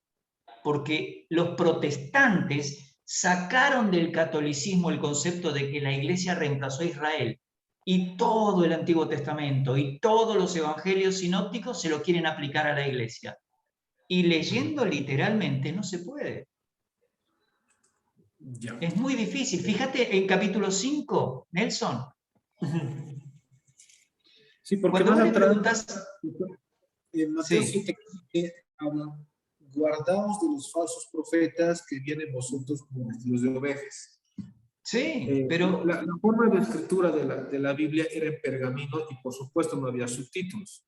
porque los protestantes sacaron del catolicismo el concepto de que la iglesia reemplazó a Israel, y todo el Antiguo Testamento y todos los evangelios sinópticos se lo quieren aplicar a la iglesia. Y leyendo literalmente no se puede. Ya. Es muy difícil. Fíjate en capítulo 5, Nelson. Sí, porque cuando más me atrás, preguntas... en Mateo 7 habla, guardaos de los falsos profetas que vienen vosotros como vestidos de ovejas. Sí, pero... La forma de escritura de la Biblia era en pergamino y por supuesto no había subtítulos,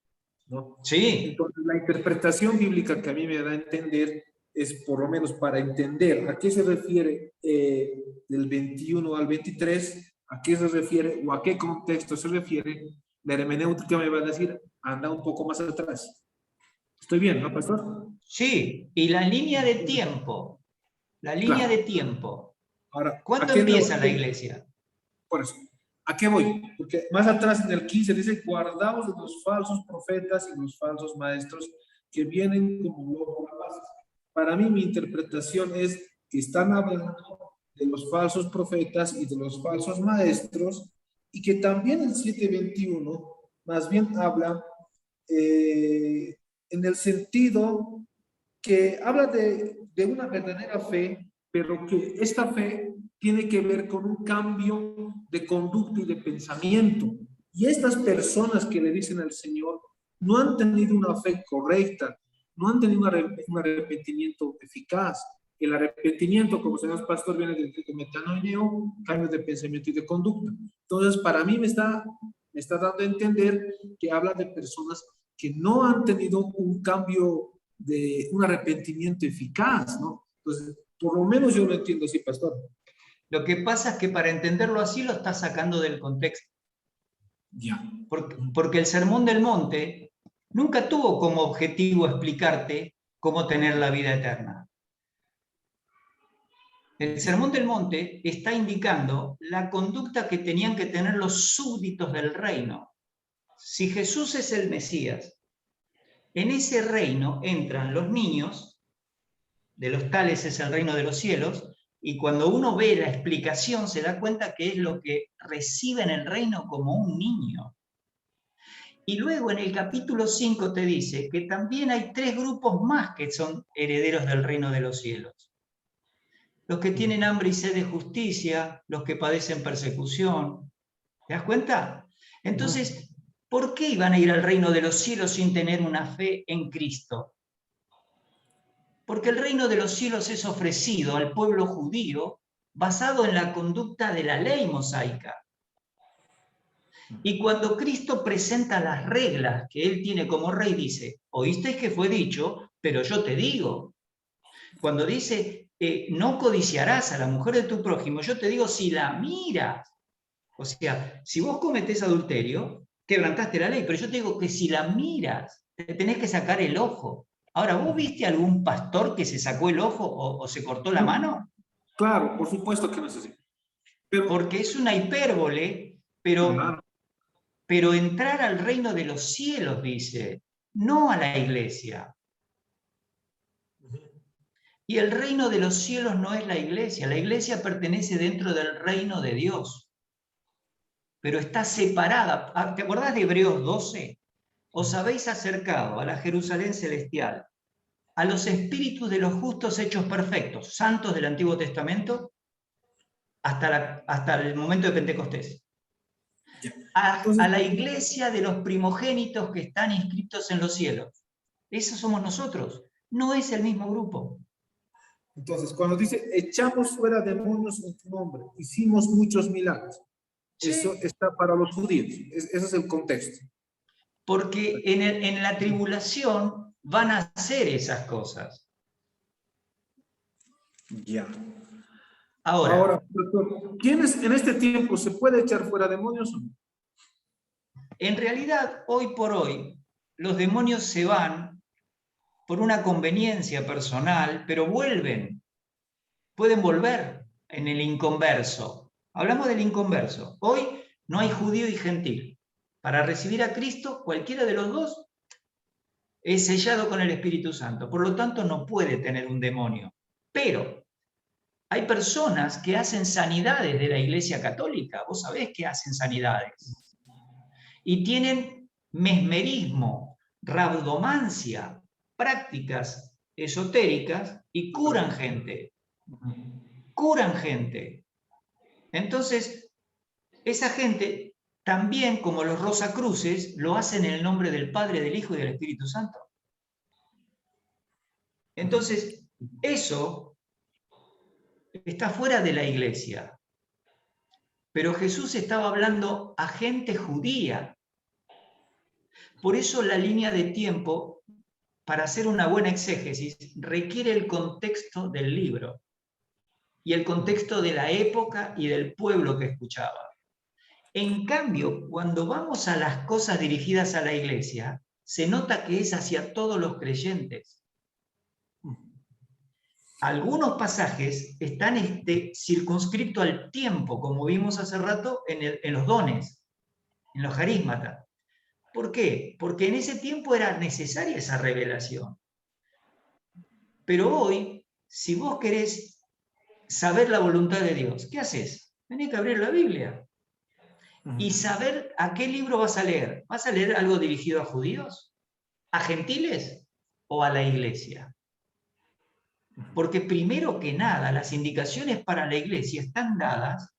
¿no? Sí. Entonces la interpretación bíblica que a mí me da a entender es, por lo menos para entender a qué se refiere del 21 al 23, a qué se refiere o a qué contexto se refiere, la hermenéutica me va a decir, anda un poco más atrás. ¿Estoy bien, no, pastor? Sí, y la línea de tiempo, de tiempo. Ahora, ¿cuándo empieza la iglesia? Por eso, ¿a qué voy? Porque más atrás en el 15 dice, guardaos de los falsos profetas y los falsos maestros que vienen como lobos rapaces. Para mí, mi interpretación es que están hablando de los falsos profetas y de los falsos maestros, y que también el 7:21 más bien habla en el sentido que habla de una verdadera fe, pero que esta fe tiene que ver con un cambio de conducta y de pensamiento. Y estas personas que le dicen al Señor no han tenido una fe correcta, no han tenido un arrepentimiento eficaz. El arrepentimiento, como señor pastor, viene del metanoia, cambios de pensamiento y de conducta. Entonces, para mí me está dando a entender que habla de personas que no han tenido un cambio de un arrepentimiento eficaz, ¿no? Entonces, por lo menos yo lo entiendo así, pastor. Lo que pasa es que para entenderlo así lo está sacando del contexto. Ya. Porque el Sermón del Monte nunca tuvo como objetivo explicarte cómo tener la vida eterna. El Sermón del Monte está indicando la conducta que tenían que tener los súbditos del reino. Si Jesús es el Mesías, en ese reino entran los niños, de los tales es el reino de los cielos, y cuando uno ve la explicación se da cuenta que es lo que recibe en el reino como un niño. Y luego en el capítulo 5 te dice que también hay 3 grupos más que son herederos del reino de los cielos. Los que tienen hambre y sed de justicia, los que padecen persecución. ¿Te das cuenta? Entonces, ¿por qué iban a ir al reino de los cielos sin tener una fe en Cristo? Porque el reino de los cielos es ofrecido al pueblo judío basado en la conducta de la ley mosaica. Y cuando Cristo presenta las reglas que él tiene como rey, dice, oísteis que fue dicho, pero yo te digo. Cuando dice, no codiciarás a la mujer de tu prójimo, yo te digo, si la miras. O sea, si vos cometés adulterio, quebrantaste la ley, pero yo te digo que si la miras, te tenés que sacar el ojo. Ahora, ¿vos viste algún pastor que se sacó el ojo o se cortó la mano? Claro, por supuesto que no es así. Pero, porque es una hipérbole, pero entrar al reino de los cielos, dice, no a la iglesia. Y el reino de los cielos no es la iglesia pertenece dentro del reino de Dios, pero está separada. ¿Te acordás de Hebreos 12? Os habéis acercado a la Jerusalén celestial, a los espíritus de los justos hechos perfectos, santos del Antiguo Testamento, hasta el momento de Pentecostés. A la iglesia de los primogénitos que están inscritos en los cielos. Esos somos nosotros, no es el mismo grupo. Entonces, cuando dice, echamos fuera demonios en tu nombre, hicimos muchos milagros, sí. Eso está para los judíos, ese es el contexto. Porque en la tribulación van a hacer esas cosas. Ya. Ahora, ¿quiénes en este tiempo se puede echar fuera demonios? En realidad, hoy por hoy, los demonios se van por una conveniencia personal, pero vuelven. Pueden volver en el inconverso. Hablamos del inconverso. Hoy no hay judío y gentil. Para recibir a Cristo, cualquiera de los dos es sellado con el Espíritu Santo. Por lo tanto, no puede tener un demonio. Pero hay personas que hacen sanidades de la Iglesia Católica. Vos sabés que hacen sanidades. Y tienen mesmerismo, rabdomancia, prácticas esotéricas y curan gente. Curan gente. Entonces, esa gente también, como los Rosacruces, lo hacen en el nombre del Padre, del Hijo y del Espíritu Santo. Entonces, eso está fuera de la iglesia. Pero Jesús estaba hablando a gente judía. Por eso la línea de tiempo, para hacer una buena exégesis, requiere el contexto del libro y el contexto de la época y del pueblo que escuchaba. En cambio, cuando vamos a las cosas dirigidas a la iglesia, se nota que es hacia todos los creyentes. Algunos pasajes están circunscriptos al tiempo, como vimos hace rato en los dones, en los carismatas. ¿Por qué? Porque en ese tiempo era necesaria esa revelación. Pero hoy, si vos querés saber la voluntad de Dios, ¿qué haces? Tenés que abrir la Biblia y saber a qué libro vas a leer. ¿Vas a leer algo dirigido a judíos? ¿A gentiles? o a la iglesia? Porque primero que nada, las indicaciones para la iglesia están dadas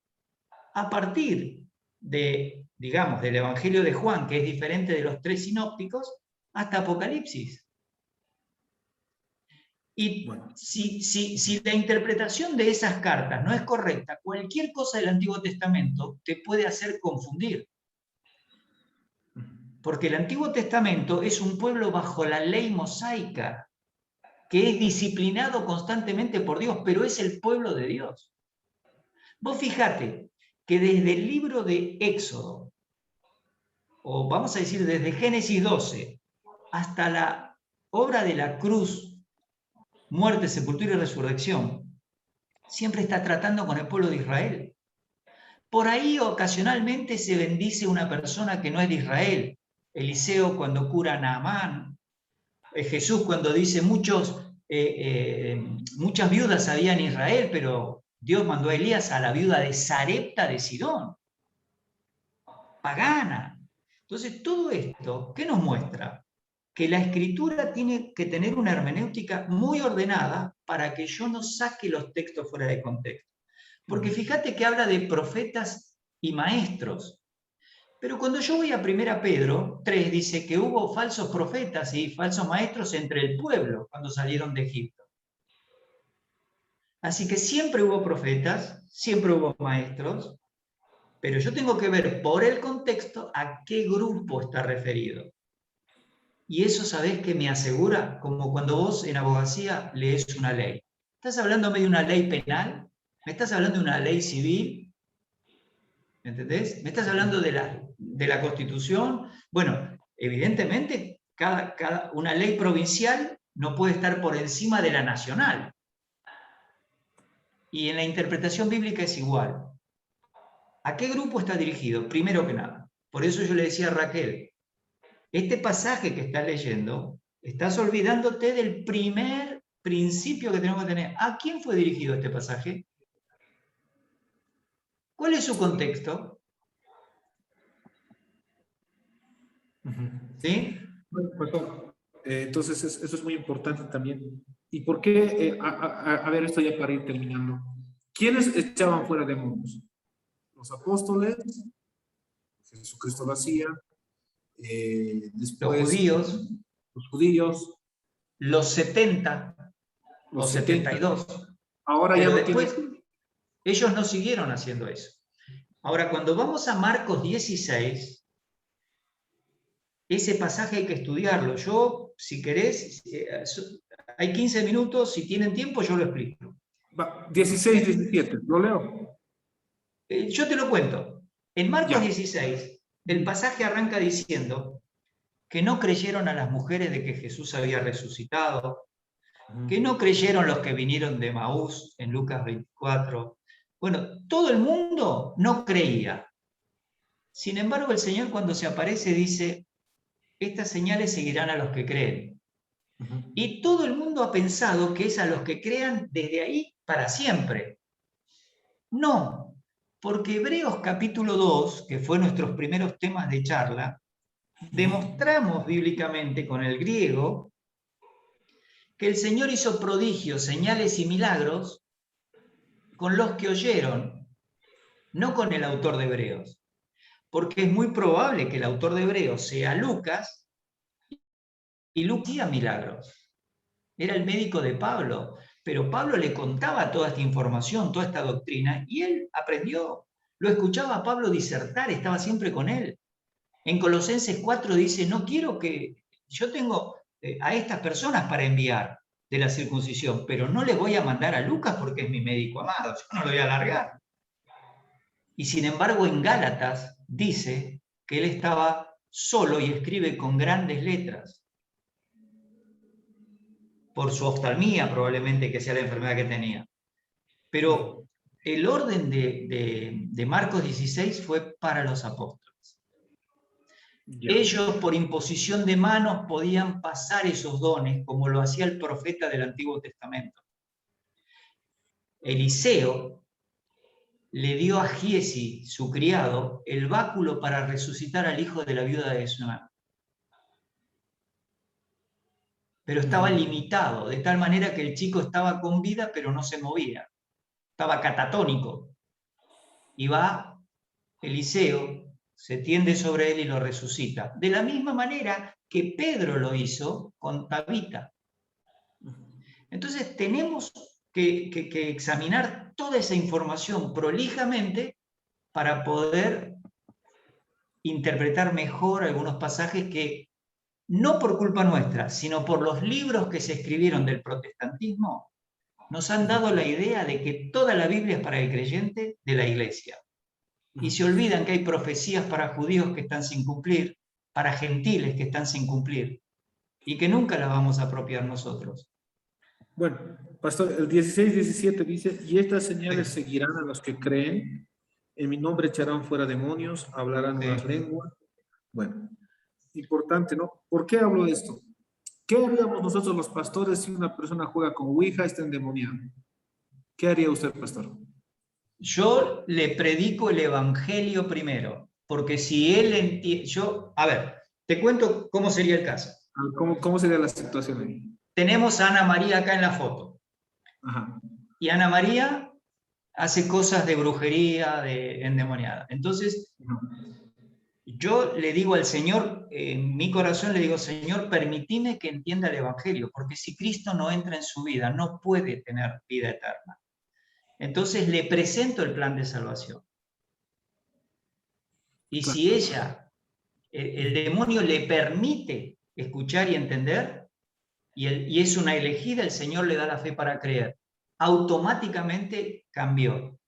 a partir de, digamos, del Evangelio de Juan, que es diferente de los 3 sinópticos, hasta Apocalipsis. Y si la interpretación de esas cartas no es correcta, cualquier cosa del Antiguo Testamento te puede hacer confundir. Porque el Antiguo Testamento es un pueblo bajo la ley mosaica, que es disciplinado constantemente por Dios, pero es el pueblo de Dios. Vos fijate que desde el libro de Éxodo, o vamos a decir desde Génesis 12, hasta la obra de la cruz, muerte, sepultura y resurrección, siempre está tratando con el pueblo de Israel. Por ahí ocasionalmente se bendice una persona que no es de Israel. Eliseo cuando cura a Naamán, Jesús cuando dice muchas viudas había en Israel, pero Dios mandó a Elías a la viuda de Sarepta de Sidón, pagana. Entonces todo esto, ¿qué nos muestra? Que la escritura tiene que tener una hermenéutica muy ordenada para que yo no saque los textos fuera de contexto. Porque fíjate que habla de profetas y maestros. Pero cuando yo voy a 1 Pedro 3, dice que hubo falsos profetas y falsos maestros entre el pueblo cuando salieron de Egipto. Así que siempre hubo profetas, siempre hubo maestros, pero yo tengo que ver por el contexto a qué grupo está referido. Y eso, ¿sabés qué me asegura? Como cuando vos en abogacía lees una ley. ¿Estás hablándome de una ley penal? ¿Me estás hablando de una ley civil? ¿Me entendés? ¿Me estás hablando de la Constitución? Bueno, evidentemente, una ley provincial no puede estar por encima de la nacional. Y en la interpretación bíblica es igual. ¿A qué grupo está dirigido? Primero que nada. Por eso yo le decía a Raquel, este pasaje que estás leyendo, estás olvidándote del primer principio que tenemos que tener. ¿A quién fue dirigido este pasaje? ¿Cuál es su contexto? ¿Sí? Bueno, pastor, entonces eso es muy importante también. ¿Y por qué? A ver, esto ya para ir terminando. ¿Quiénes echaban fuera demonios? Los apóstoles, Jesucristo lo hacía, después los judíos, los 70 los o 70. 72. Ahora Pero ya no después tienen... ellos no siguieron haciendo eso. Ahora, cuando vamos a Marcos 16, ese pasaje hay que estudiarlo. Yo, si querés, hay 15 minutos, si tienen tiempo yo lo explico. 16, 17, ¿lo leo? Yo te lo cuento. En Marcos 16, el pasaje arranca diciendo que no creyeron a las mujeres de que Jesús había resucitado, que no creyeron los que vinieron de Maús en Lucas 24. Bueno, todo el mundo no creía. Sin embargo, el Señor cuando se aparece dice, estas señales seguirán a los que creen. Y todo el mundo ha pensado que es a los que crean desde ahí para siempre. No, porque Hebreos capítulo 2, que fue nuestros primeros temas de charla, demostramos bíblicamente con el griego que el Señor hizo prodigios, señales y milagros con los que oyeron, no con el autor de Hebreos. Porque es muy probable que el autor de Hebreos sea Lucas, y Lucas hacía milagros. Era el médico de Pablo, pero Pablo le contaba toda esta información, toda esta doctrina, y él aprendió. Lo escuchaba a Pablo disertar, estaba siempre con él. En Colosenses 4 dice, no quiero que... Yo tengo a estas personas para enviar de la circuncisión, pero no les voy a mandar a Lucas porque es mi médico amado, yo no lo voy a largar. Y sin embargo en Gálatas dice que él estaba solo y escribe con grandes letras. Por su oftalmía probablemente, que sea la enfermedad que tenía. Pero el orden de Marcos 16 fue para los apóstoles. Ellos por imposición de manos podían pasar esos dones como lo hacía el profeta del Antiguo Testamento. Eliseo le dio a Giesi, su criado, el báculo para resucitar al hijo de la viuda de Sunem. pero estaba limitado, de tal manera que el chico estaba con vida, pero no se movía. Estaba catatónico. Y va Eliseo, se tiende sobre él y lo resucita. De la misma manera que Pedro lo hizo con Tabita. Entonces tenemos que examinar toda esa información prolijamente para poder interpretar mejor algunos pasajes que, no por culpa nuestra, sino por los libros que se escribieron del protestantismo, nos han dado la idea de que toda la Biblia es para el creyente de la iglesia. Y se olvidan que hay profecías para judíos que están sin cumplir, para gentiles que están sin cumplir, y que nunca las vamos a apropiar nosotros. Bueno, pastor, el 16-17 dice, y estas señales seguirán a los que creen, en mi nombre echarán fuera demonios, hablarán nuevas lenguas. Bueno, importante, ¿no? ¿Por qué hablo de esto? ¿Qué haríamos nosotros los pastores si una persona juega con Ouija y está endemoniada? ¿Qué haría usted, pastor? Yo le predico el evangelio primero, porque si él entiende, a ver, te cuento cómo sería el caso. ¿Cómo sería la situación ahí? Tenemos a Ana María acá en la foto. Ajá. Y Ana María hace cosas de brujería, de endemoniada. Entonces, yo le digo al Señor, en mi corazón le digo, Señor, permitime que entienda el evangelio, porque si Cristo no entra en su vida, no puede tener vida eterna. Entonces le presento el plan de salvación. Y si ella, el demonio le permite escuchar y entender, y es una elegida, el Señor le da la fe para creer. Automáticamente cambió.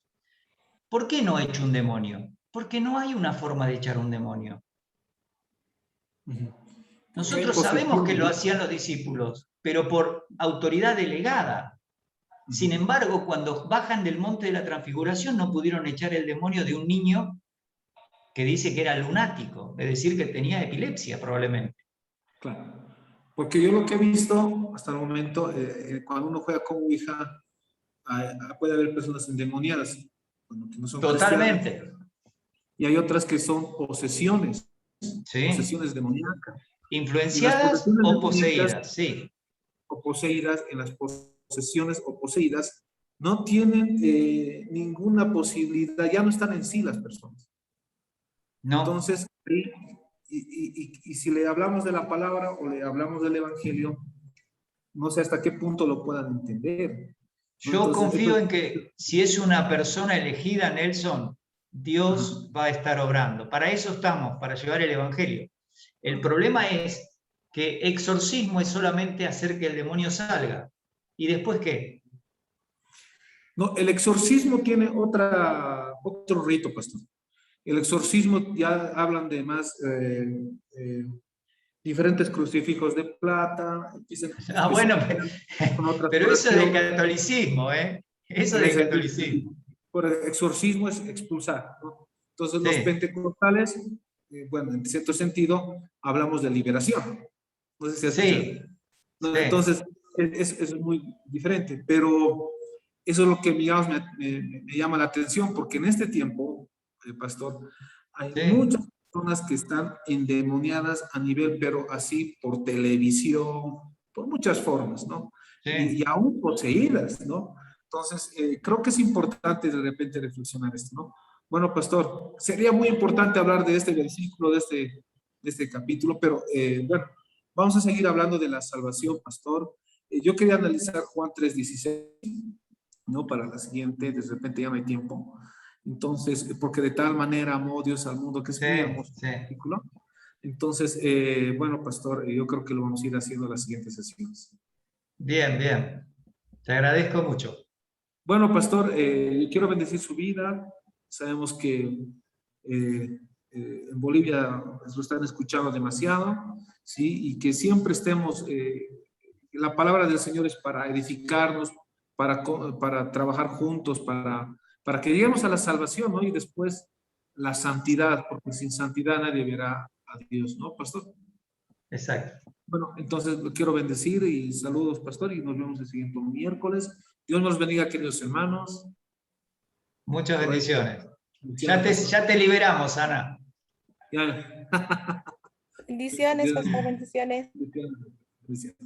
¿Por qué no echo un demonio? Porque no hay una forma de echar un demonio. Nosotros sabemos que lo hacían los discípulos, pero por autoridad delegada. Sin embargo, cuando bajan del monte de la transfiguración no pudieron echar el demonio de un niño que dice que era lunático, es decir, que tenía epilepsia probablemente. Claro, porque yo lo que he visto hasta el momento, cuando uno juega con Ouija, puede haber personas endemoniadas, bueno, que no son totalmente cristianas, y hay otras que son posesiones, sí, posesiones demoníacas. influenciadas o poseídas, sí. O poseídas, en las posesiones o poseídas, no tienen ninguna posibilidad, ya no están en sí las personas. No. Entonces, y si le hablamos de la palabra o le hablamos del evangelio, no sé hasta qué punto lo puedan entender. Yo confío en que si es una persona elegida, Nelson, Dios va a estar obrando. Para eso estamos, para llevar el evangelio. El problema es que exorcismo es solamente hacer que el demonio salga. ¿Y después qué? No, el exorcismo tiene otro rito, pastor. El exorcismo ya hablan de más diferentes crucifijos de plata. Bueno, pero eso es del catolicismo, ¿eh? Eso es del catolicismo. Por exorcismo es expulsar, ¿no? Entonces los pentecostales, bueno, en cierto sentido, hablamos de liberación. No sé si has escuchado. ¿No? Entonces, es muy diferente, pero eso es lo que, digamos, me llama la atención, porque en este tiempo, pastor, hay muchas personas que están endemoniadas a nivel, pero así por televisión, por muchas formas, ¿no? Y aún poseídas, ¿no? Entonces, creo que es importante de repente reflexionar esto, ¿no? Bueno, pastor, sería muy importante hablar de este versículo, de este capítulo, pero bueno, vamos a seguir hablando de la salvación, pastor. Yo quería analizar Juan 3:16, ¿no? Para la siguiente, de repente ya no hay tiempo. Entonces, porque de tal manera amó Dios al mundo, que es muy hermoso artículo. Entonces, bueno, pastor, yo creo que lo vamos a ir haciendo en las siguientes sesiones. Bien, bien. Te agradezco mucho. Bueno, pastor, quiero bendecir su vida. Sabemos que en Bolivia lo están escuchando demasiado, ¿sí? Y que siempre estemos, la palabra del Señor es para edificarnos, para trabajar juntos, para que lleguemos a la salvación, ¿no? Y después la santidad, porque sin santidad nadie verá a Dios, ¿no, pastor? Exacto. Bueno, entonces lo quiero bendecir y saludos, pastor, y nos vemos el siguiente miércoles. Dios nos bendiga, queridos hermanos. Muchas bendiciones. Ya te liberamos, Ana. Bendiciones, pastor, bendiciones. Bendiciones.